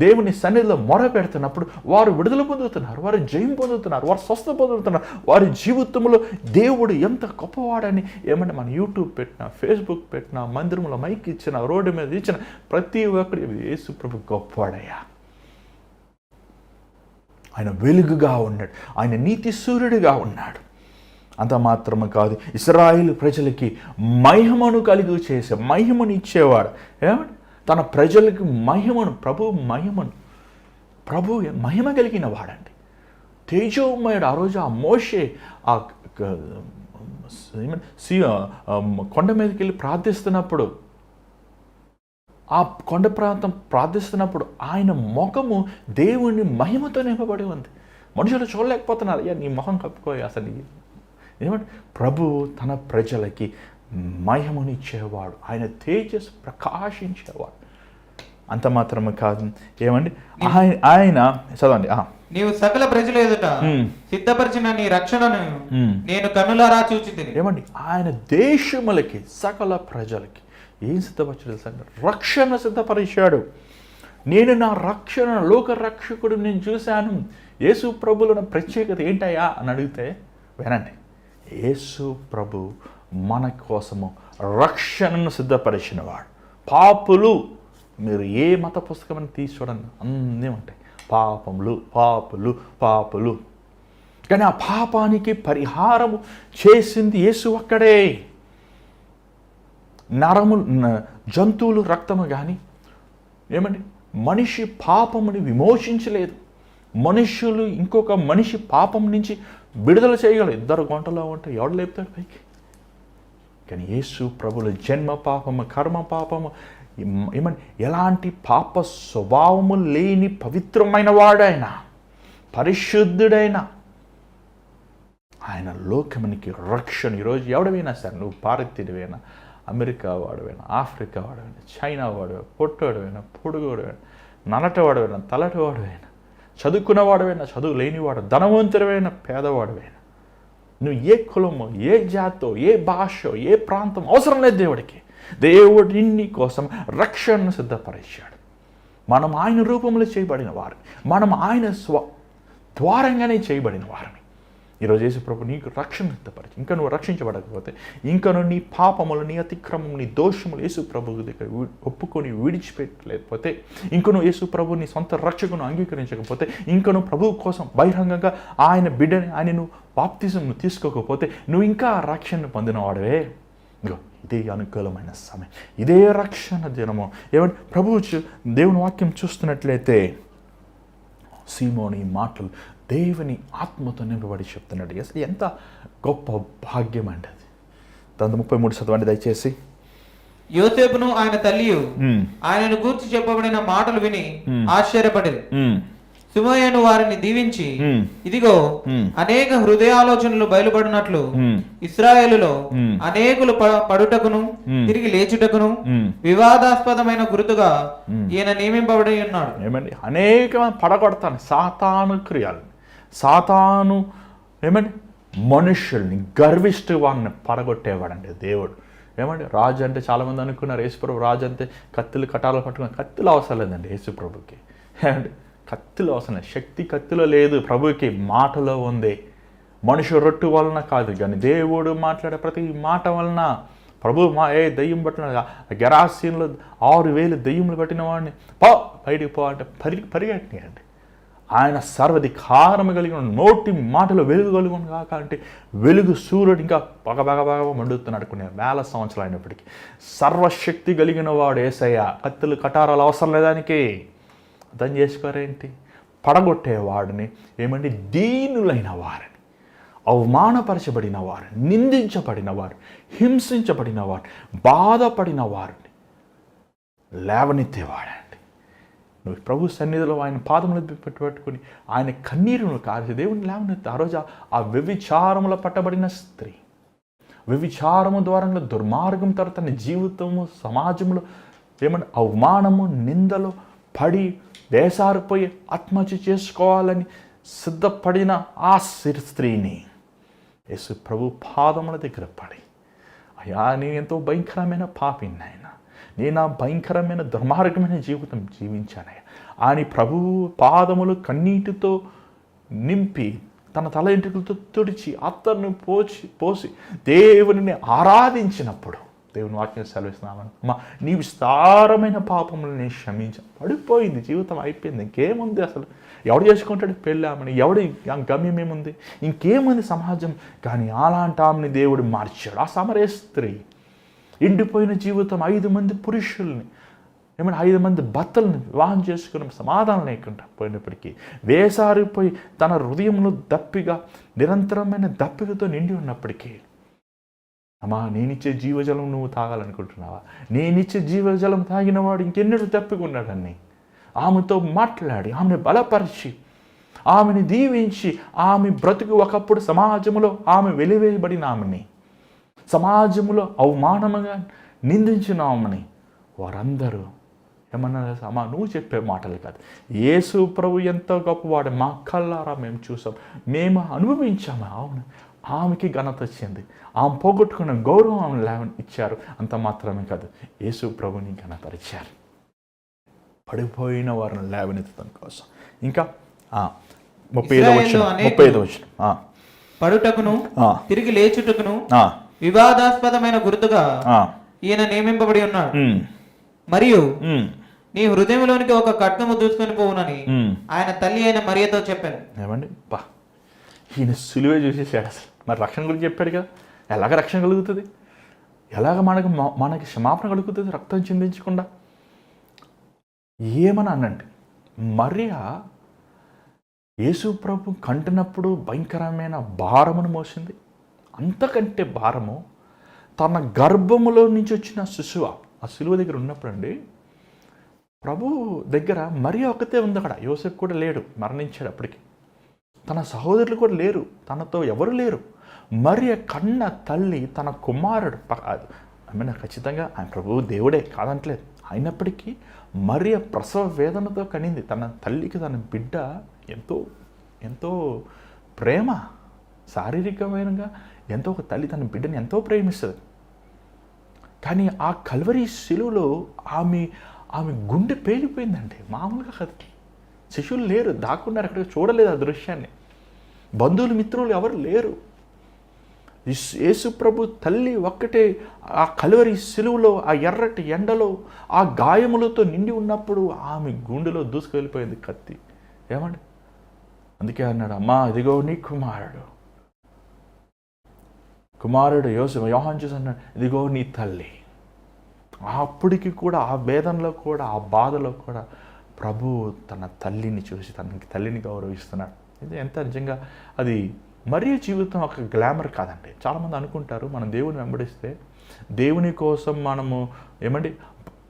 Speaker 1: దేవుని సన్నిధిలో మొర పెడుతున్నప్పుడు వారు విడుదల పొందుతున్నారు, వారు జయం పొందుతున్నారు, వారు స్వస్థ పొందుతున్నారు. వారి జీవితంలో దేవుడు ఎంత గొప్పవాడని మన యూట్యూబ్ పెట్టినా, ఫేస్బుక్ పెట్టినా, మందిరంలో మైక్ ఇచ్చిన, రోడ్డు మీద ఇచ్చిన ప్రతి ఒక్కరు యేసు ప్రభు గొప్పవాడయ్యా. ఆయన వెలుగుగా ఉన్నాడు, ఆయన నీతి సూర్యుడిగా ఉన్నాడు. అంత మాత్రమే కాదు, ఇశ్రాయేలు ప్రజలకి మహిమను కలుగు చేసే, మహిమను ఇచ్చేవాడు. తన ప్రజలకు ప్రభు మహిమ కలిగిన వాడండి, తేజోమయుడు. ఆ రోజు ఆ మోషే కొండ మీదకి వెళ్ళి ప్రార్థిస్తున్నప్పుడు, ఆ కొండ ప్రాంతం ప్రార్థిస్తున్నప్పుడు ఆయన ముఖము దేవుని మహిమతో నింపబడి ఉంది. మనుషులు చూడలేకపోతున్నారు. అయ్యా నీ మొహం కప్పుకోయి, అసలు ఏమంటే ప్రభువు తన ప్రజలకి మహిమనిచ్చేవాడు, ఆయన తేజస్సు ప్రకాశించేవాడు. అంత మాత్రమే కాదు, ఏమండి ఆయన చదవండి.
Speaker 2: నీవు సకల ప్రజల ఎదుట సిద్ధపరిచిన నీ రక్షణను నేను కన్నులారా చూచితిని.
Speaker 1: ఏమండి ఆయన దేశములకి సకల ప్రజలకి ఏం సిద్ధపరచలేదు? రక్షణ సిద్ధపరిచాడు. నేను నా రక్షణ లోక రక్షకుడు నేను చూశాను. యేసు ప్రభువుల ప్రత్యేకత ఏంటయ్యా అని అడిగితే వినండి, యేసు ప్రభు మన కోసము రక్షణను సిద్ధపరిచినవాడు. పాపులు, మీరు ఏ మత పుస్తకమని తీసి చూడండి, అన్నీ ఉంటాయి పాపములు పాపులు పాపులు. కానీ ఆ పాపానికి పరిహారము చేసింది యేసు ఒక్కడే. జంతువులు రక్తము కానీ ఏమండి మనిషి పాపముని విమోచించలేదు. మనుషులు ఇంకొక మనిషి పాపం నుంచి విడుదల చేయగలరు. 2 గంటలో ఉంటే ఎవడు లేపుతాడు పైకి? కానీ యేసు ప్రభుల జన్మ పాపము, కర్మ పాపము, ఏమని ఎలాంటి పాప స్వభావము లేని పవిత్రమైన వాడైన, పరిశుద్ధుడైన ఆయన లోకమునికి రక్షణ. ఈరోజు ఎవడమైనా సరే, నువ్వు భారతీయుడివైనా, అమెరికా వాడువైనా, ఆఫ్రికా వాడువైనా, చైనా వాడువైనా, పొట్టవాడువైనా, పొడుగువాడువైనా, నలటవాడువైనా, తలటవాడువైనా, చదువుకున్నవాడువైనా, చదువు లేనివాడు, ధనవంతుడైన, పేదవాడువైనా, నువ్వు ఏ కులమో, ఏ జాతో, ఏ భాషో, ఏ ప్రాంతం అవసరం లేదు దేవుడికి. దేవుడు నీ కోసం రక్షణను సిద్ధపరిచాడు. మనం ఆయన రూపంలో చేయబడిన వారిని, మనం ఆయన ద్వారంగానే చేయబడిన వారిని. ఈరోజు యేసు ప్రభు నీకు రక్షణ సిద్ధపరిచి, ఇంకా నువ్వు రక్షించబడకపోతే, ఇంకా నువ్వు నీ పాపములు, నీ అతిక్రమం, నీ దోషములు యేసు ప్రభు దగ్గర ఒప్పుకొని విడిచిపెట్టలేకపోతే, ఇంకా నువ్వు యేసు ప్రభు నీ సొంత రక్షకును అంగీకరించకపోతే, ఇంకా నువ్వు ప్రభువు కోసం బహిరంగంగా ఆయన బిడ్డని, ఆయన నువ్వు బాప్తిజంను తీసుకోకపోతే, నువ్వు ఇంకా రక్షణను పొందినవాడవే. ఇదే అనుకూలమైన సమయం, ఇదే రక్షణ దినము. ఏమంటే ప్రభువు దేవుని వాక్యం చూస్తున్నట్లయితే సీమోని మాటలు దేవుని ఆత్మతో నింపబడి చెప్తున్నాడు. అసలు ఎంత గొప్ప భాగ్యం అండి అది. 33 చదవండి దయచేసి.
Speaker 2: యోసేపును ఆయన తల్లియు ఆయనను గూర్చి చెప్పబడిన మాటలు విని ఆశ్చర్యపడేది. సుమోయేను వారిని దీవించి, ఇదిగో అనేక హృదయాలోచనలు బయలుపడినట్లు ఇశ్రాయేలులో అనేకులు పడుటకును తిరిగి లేచుటకును వివాదాస్పదమైన గుర్తుగా ఈయన నియమింపబడి ఉన్నాడు.
Speaker 1: ఏమండి అనేక పడగొడతాను సాతాను క్రియలు, సాతాను ఏమండి మనుషుల్ని, గర్విష్ఠ వాడిని పడగొట్టేవాడండి దేవుడు. ఏమండి రాజు అంటే చాలామంది అనుకున్నారు యేసుప్రభు రాజు అంటే కత్తులు కటాలు పట్టుకున్న, కత్తులు అవసరం లేదండి యేసుప్రభుకి. ఏమండి కత్తులు అవసరం లేదు, శక్తి కత్తిలో లేదు, ప్రభుకి మాటలో ఉంది. మనుషు రొట్టు వలన కాదు, కానీ దేవుడు మాట్లాడే ప్రతి మాట వలన. ప్రభు దెయ్యం పట్టిన గెరాసీన్లో 6,000 దెయ్యములు పట్టిన వాడిని బయటికి పో అంటే పరిగెట్టినాయండి. ఆయన సర్వధికారము కలిగిన, నోటి మాటలో వెలుగు కలిగిన కాక అంటే వెలుగు సూర్యుడు ఇంకా బాగా మండుతున్నాడు కొన్ని వేల సంవత్సరాలు అయినప్పటికీ. సర్వశక్తి కలిగిన వాడు యేసయ్య. కత్తులు కటారాలు అవసరం లేదానికి. అర్థం చేసుకోరేంటి? పడగొట్టేవాడిని, ఏమంటే దీనులైన వారిని, అవమానపరచబడిన వారిని, నిందించబడిన వారిని, హింసించబడిన వారిని, బాధపడిన వారిని లేవనెత్తేవాడండి. నువ్వు ప్రభు సన్నిధిలో ఆయన పాదములు పెట్టుకుని ఆయన కన్నీరును కాల్చి దేవుని లేవనెత్తి. ఆ రోజు ఆ వ్యభిచారములో పట్టబడిన స్త్రీ, వ్యభిచారము ద్వారా దుర్మార్గం తర్వాత తన జీవితము సమాజంలో ఏమంటే అవమానము, నిందలు పడి వేసారిపోయి ఆత్మహత్య చేసుకోవాలని సిద్ధపడిన ఆ స్త్రీని యేసు ప్రభు పాదముల దగ్గర పడి, అయ్యా నేను ఎంతో భయంకరమైన పాపిని ఆయన, నేను ఆ భయంకరమైన దుర్మార్గమైన జీవితం జీవించానయ్యా అని ప్రభువు పాదములు కన్నీటితో నింపి తన తల ఎంట్రుకలతో తుడిచి అత్తర్ను పోసి దేవుని ఆరాధించినప్పుడు దేవుని వాక్యం సెలవిస్తున్నామా, నీ విస్తారమైన పాపములు నేను పడిపోయింది, జీవితం అయిపోయింది, ఇంకేముంది అసలు, ఎవడు చేసుకుంటాడు పెళ్ళి ఆమెని, ఎవడు గమ్యం ఏముంది, ఇంకేముంది సమాజం. కానీ అలాంటి ఆమెని దేవుడు మార్చాడు. ఆ సమరే స్త్రీ ఎండిపోయిన జీవితం 5 మంది పురుషుల్ని, ఏమైనా 5 మంది భర్తల్ని వివాహం చేసుకుని సమాధానం లేకుండా పోయినప్పటికీ, వేసారిపోయి తన హృదయంలో నిరంతరమైన దప్పికతో నిండి ఉన్నప్పటికీ, అమ్మా నేనిచ్చే జీవజలం నువ్వు తాగాలనుకుంటున్నావా? నేనిచ్చే జీవజలం తాగినవాడు ఇంకెన్నడూ తప్పికున్నాడని ఆమెతో మాట్లాడి ఆమెను బలపరిచి ఆమెని దీవించి ఆమె బ్రతుకు ఒకప్పుడు సమాజంలో ఆమె వెలివేయబడిన ఆమెని, సమాజంలో అవమానముగా నిందించిన ఆమెని వారందరూ ఏమన్నా అమ్మా నువ్వు చెప్పే మాటలు కాదు, యేసు ప్రభు ఎంతో గొప్పవాడు, మా కళ్ళారా మేము చూసాం, మేము అనుభవించాము. అవును, ఆమెకి ఘనత వచ్చింది, ఆమె పోగొట్టుకున్న గౌరవం ఆమె ఇచ్చారు. అంత మాత్రమే కాదు, యేసు ప్రభుని ఘనపరిచారు పడిపోయిన వారిని లేవనెత్తడం కోసం. ఇంకా 35 వచనం,
Speaker 2: పడుటకును తిరిగి లేచుటకును వివాదాస్పదమైన గుర్తుగా ఈయన నియమింపబడి ఉన్నాడు. మరియు నీ హృదయంలోనికి ఒక ఖడ్గము దూసుకొని పోవునని ఆయన తల్లి అయిన మరియతో చెప్పాను.
Speaker 1: ఏమండి బా, ఈయన సులువే చూసేసాడు అసలు. మరి రక్షణ గురించి చెప్పాడు కదా, ఎలాగ రక్షణ కలుగుతుంది, ఎలాగ మనకి క్షమాపణ కలుగుతుంది రక్తం చిందించకుండా. ఏమని అనండి, మరియా యేసు ప్రభు కంటినప్పుడు భయంకరమైన భారమును మోసింది. అంతకంటే భారము తన గర్భములో నుంచి వచ్చిన శిశువు ఆ సిలువ దగ్గర ఉన్నప్పుడు అండి, ప్రభు దగ్గర మరియా ఒకతే ఉంది అక్కడ. యోసేపు కూడా లేడు, మరణించాడు అప్పటికి. తన సహోదరులు కూడా లేరు, తనతో ఎవరు లేరు. మరియా కన్న తల్లి తన కుమారుడు ఖచ్చితంగా ఆయన ప్రభువు దేవుడే కాదంటలేదు. అయినప్పటికీ మరియా ప్రసవ వేదనతో కనింది. తన తల్లికి తన బిడ్డ ఎంతో ఎంతో ప్రేమ, శారీరకమైనగా ఎంతో ఒక తల్లి తన బిడ్డని ఎంతో ప్రేమిస్తుంది. కానీ ఆ కల్వరి శిలువలో ఆమె గుండె పేలిపోయిందండి. మామూలుగా కాదు, శిశువులు లేరు, దాక్కున్నారు, అక్కడ చూడలేదు ఆ దృశ్యాన్ని. బంధువులు మిత్రులు ఎవరు లేరు. యేసు ప్రభు తల్లి ఒక్కటే ఆ కల్వరి శిలువలో ఆ ఎర్రటి ఎండలో ఆ గాయములతో నిండి ఉన్నప్పుడు ఆమె గుండెలో దూసుకెళ్ళిపోయింది కత్తి. ఏమండి, అందుకే అన్నాడు, అమ్మా ఇదిగో నీ కుమారుడు యోహాను చూసి అన్నాడు, ఇదిగో నీ తల్లి. అప్పటికి కూడా ఆ వేదనలో కూడా ఆ బాధలో కూడా ప్రభు తన తల్లిని చూసి తల్లిని గౌరవిస్తున్నాడు. ఇది ఎంత నిజంగా అది మరియ జీవితం ఒక గ్లామర్ కాదండి. చాలామంది అనుకుంటారు మనం దేవుని వెంబడిస్తే దేవుని కోసం మనము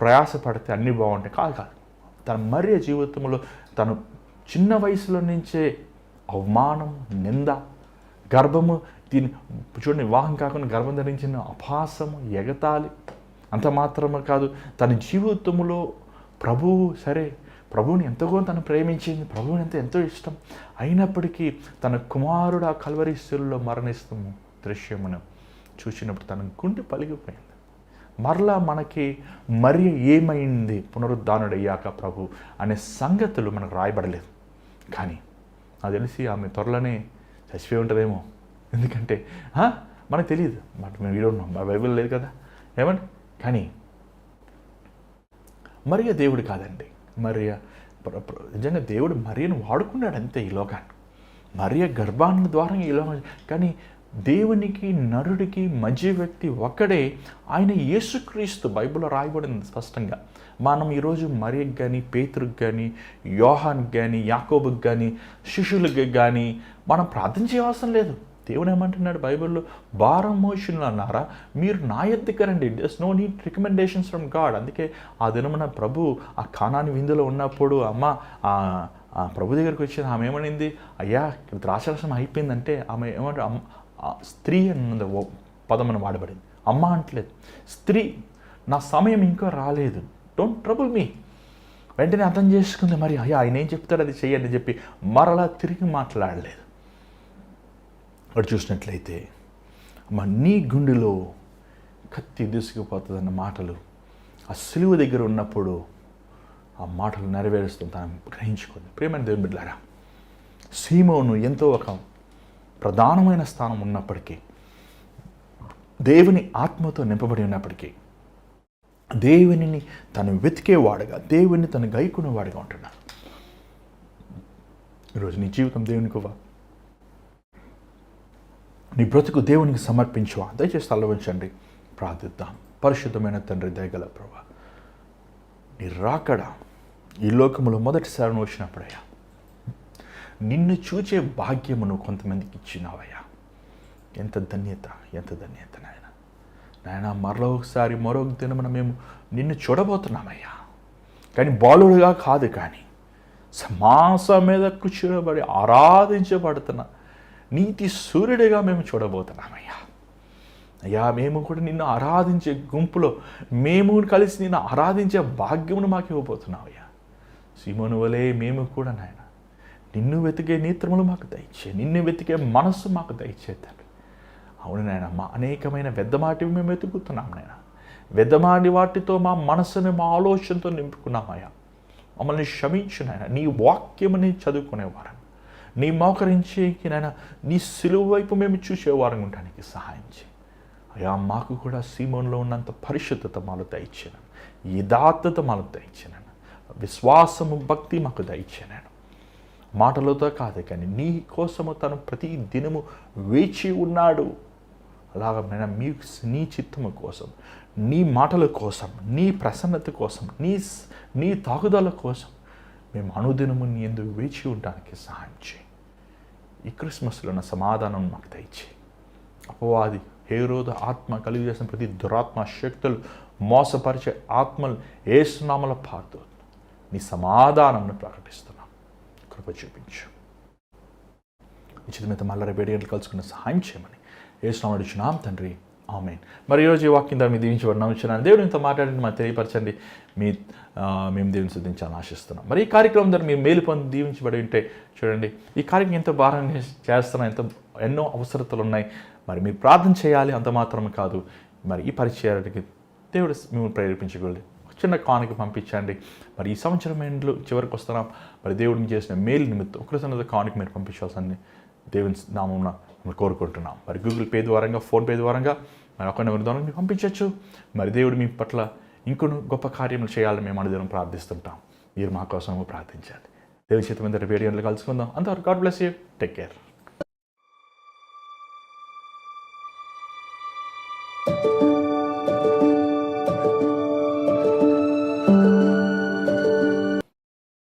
Speaker 1: ప్రయాసపడితే అన్నీ బాగుంటాయి. కాదు. తన మరియ జీవితంలో తను చిన్న వయసులో నుంచే అవమానం, నింద, గర్భము, దీన్ని చూడండి, వివాహం కాకుండా గర్భం ధరించిన అపహాసము, ఎగతాళి. అంత మాత్రమే కాదు, తన జీవితంలో ప్రభువుని ఎంతగానో తను ప్రేమించింది, ప్రభువుని ఎంతో ఇష్టం. అయినప్పటికీ తన కుమారుడు ఆ కల్వరి శిలువలో మరణిస్తాము దృశ్యమును చూసినప్పుడు తన గుండె పలిగిపోయింది. మరలా మనకి మరియ ఏమైంది పునరుద్ధానుడయ్యాక ప్రభు అనే సంగతులు మనకు రాయబడలేదు. కానీ నాకు తెలిసి ఆమె త్వరలోనే చచ్చిపోయి ఉంటుందేమో. ఎందుకంటే మనకు తెలియదు, మేము వీడున్నాం, మా బైబిల్ లేదు కదా. ఏమండి, కానీ మరియ దేవుడు కాదండి. మరియ నిజంగా దేవుడు మరియను వాడుకున్నాడు అంతే ఈ లోకాన్ని. మరియ గర్భాన్ని ద్వారా ఈ లోకం. కానీ దేవునికి నరుడికి మధ్య వ్యక్తి ఒక్కడే, ఆయన యేసుక్రీస్తు. బైబిల్లో రాయబడింది స్పష్టంగా. మనం ఈరోజు మరియకు కానీ, పేతురుకి కానీ, యోహాన్కి కానీ, యాకోబుకి కానీ, శిష్యులకి కానీ మనం ప్రార్థన చేయవలసిన లేదు. దేవుడు ఏమంటున్నాడు బైబిల్లో, భారం మోషన్లు అన్నారా, మీరు నా యొద్దకు రండి. There's no need recommendations from God. అందుకే ఆ దినమున ప్రభు ఆ కానాని విందులో ఉన్నప్పుడు ప్రభు దగ్గరికి వచ్చింది. ఆమె ఏమనింది, అయ్యా ద్రాక్షరసం అయిపోయిందంటే ఆమె ఏమంటారు, స్త్రీ అన్నది పదమని వాడబడింది. అమ్మ అంటలేదు, స్త్రీ, నా సమయం ఇంకా రాలేదు, డోంట్ ట్రబుల్ మీ. వెంటనే అర్థం చేసుకుంది, మరి అయ్యా ఆయన ఏం చెప్తాడు అది చెయ్యండి చెప్పి మరలా తిరిగి మాట్లాడలేదు. అక్కడ చూసినట్లయితే నీ గుండెలో కత్తి దూసుకుపోతుందన్న మాటలు ఆ సిలువ దగ్గర ఉన్నప్పుడు ఆ మాటలు నెరవేరుస్తుంది తను గ్రహించుకుంది. ప్రియమైన దేవుని బిడ్డలారా, సీమోను ఎంతో ఒక ప్రధానమైన స్థానం ఉన్నప్పటికీ, దేవుని ఆత్మతో నింపబడి ఉన్నప్పటికీ, దేవునిని తను వెతికేవాడుగా, దేవుని తను గైకునేవాడుగా ఉంటున్నాడు. ఈరోజు నీ జీవితం దేవునికి నీ బ్రతుకు దేవునికి సమర్పించువా? దయచేసి తలవంచండి, ప్రార్థిద్దాం. పరిశుద్ధమైన తండ్రి, దయగల ప్రభువా, నీ రాకడ ఈ లోకములో మొదటిసారి వచ్చినప్పుడయ్యా, నిన్ను చూచే భాగ్యమును కొంతమందికి ఇచ్చినావయ్యా. ఎంత ధన్యత నాయన. మరో ఒకసారి మరొక దినమున మేము నిన్ను చూడబోతున్నామయ్యా. కానీ బాలుడుగా కాదు, కానీ సింహాసనం మీద కూర్చోబడి ఆరాధించబడుతున్న నీతి సూర్యుడిగా మేము చూడబోతున్నామయ్యా. అయ్యా, మేము కూడా నిన్ను ఆరాధించే గుంపులో మేము కలిసి నిన్ను ఆరాధించే భాగ్యమును మాకు ఇవ్వబోతున్నావు అయ్యా. సీమోను వలే మేము కూడా నాయన నిన్ను వెతికే నేత్రములు మాకు దయచే, నిన్ను వెతికే మనస్సు మాకు దయచే తండ్రి. అవును నాయన, మా అనేకమైన వ్యర్థమాటివి మేము వెతుకుతున్నాం నాయన. వ్యర్థమాటి వాటితో మా మనస్సుని మా ఆలోచనతో నింపుకున్నామయ్యా. మమ్మల్ని క్షమించు నాయన. నీ వాక్యముని చదువుకునేవారం, నీ మోకరించి నాయన నీ సిలువ వైపు మేము చూసేవారం ఉండడానికి సహాయం చేయి అయ్యా. మాకు కూడా సీమోన్లో ఉన్నంత పరిశుద్ధత మాలో దయచేయను, యథార్థత మాలో దయచేయను, విశ్వాసము భక్తి మాకు దయచేయను. మాటలతో కాదు కానీ నీ కోసము తను ప్రతి దినము వేచి ఉన్నాడు. అలాగ నీ చిత్తము కోసం, నీ మాటల కోసం, నీ ప్రసన్నత కోసం, నీ తాగుదల కోసం మేము అనుదినము నీ ఎందుకు వేచి ఉండడానికి సహాయం చేయి. ఈ క్రిస్మస్లో ఉన్న సమాధానం మాకు దయచేయి. అపవాది హేరోదు ఆత్మ కలిగి చేసిన ప్రతి దురాత్మ శక్తులు, మోసపరిచే ఆత్మలు యేసు నామములో పారుతూ నీ సమాధానంను ప్రకటిస్తున్నాం. కృప చూపించు. ఉచిత మళ్ళీ రేపు 7 గంటలు కలుసుకున్న సహాయం చేయమని యేసు నామములో అడుగుచున్నాం తండ్రి, ఆమేన్. మరి ఈరోజు ఈ వాక్యం ద్వారా మీ దీవించబడిన ఉంచున్నాను. దేవుడు ఇంత మాట్లాడండి మాకు తెలియపరచండి. మేము దేవుని స్తుతించాలని ఆశిస్తున్నాం. మరి ఈ కార్యక్రమం ద్వారా మీరు మేలు పొంది దీవించబడి ఉంటే చూడండి, ఈ కార్యక్రమం ఎంతో భారంగా చేస్తున్నాం, ఎన్నో అవసరతలు ఉన్నాయి. మరి మీరు ప్రార్థన చేయాలి, అంత మాత్రం కాదు. మరి ఈ పరిచయానికి దేవుడు మిమ్మల్ని ప్రేరేపించగలడు. చిన్న కానుక పంపించండి. మరి ఈ సంవత్సరం ఎండ్లు చివరికి వస్తున్నాం. మరి దేవుడు మీకు చేసిన మేలు నిమిత్తం కృతజ్ఞత కానుక మీరు పంపించాల్సింది దేవుని నామమున కోరుకుంటున్నాం. మరి గూగుల్ పే ద్వారంగా, ఫోన్పే ద్వారంగా, మరి అకౌంట్ నెంబర్ ద్వారా మీరు పంపించవచ్చు. మరి దేవుడు మీ పట్ల ఇంకొన్ని గొప్ప కార్యములు చేయాలని మేము అనుదినం ప్రార్థిస్తుంటాం. మీరు మా కోసం ప్రార్థించండి. దేవుని చేత మీద 7 గంటలు కలుసుకుందాం. అంతవరకు God bless you. Take care.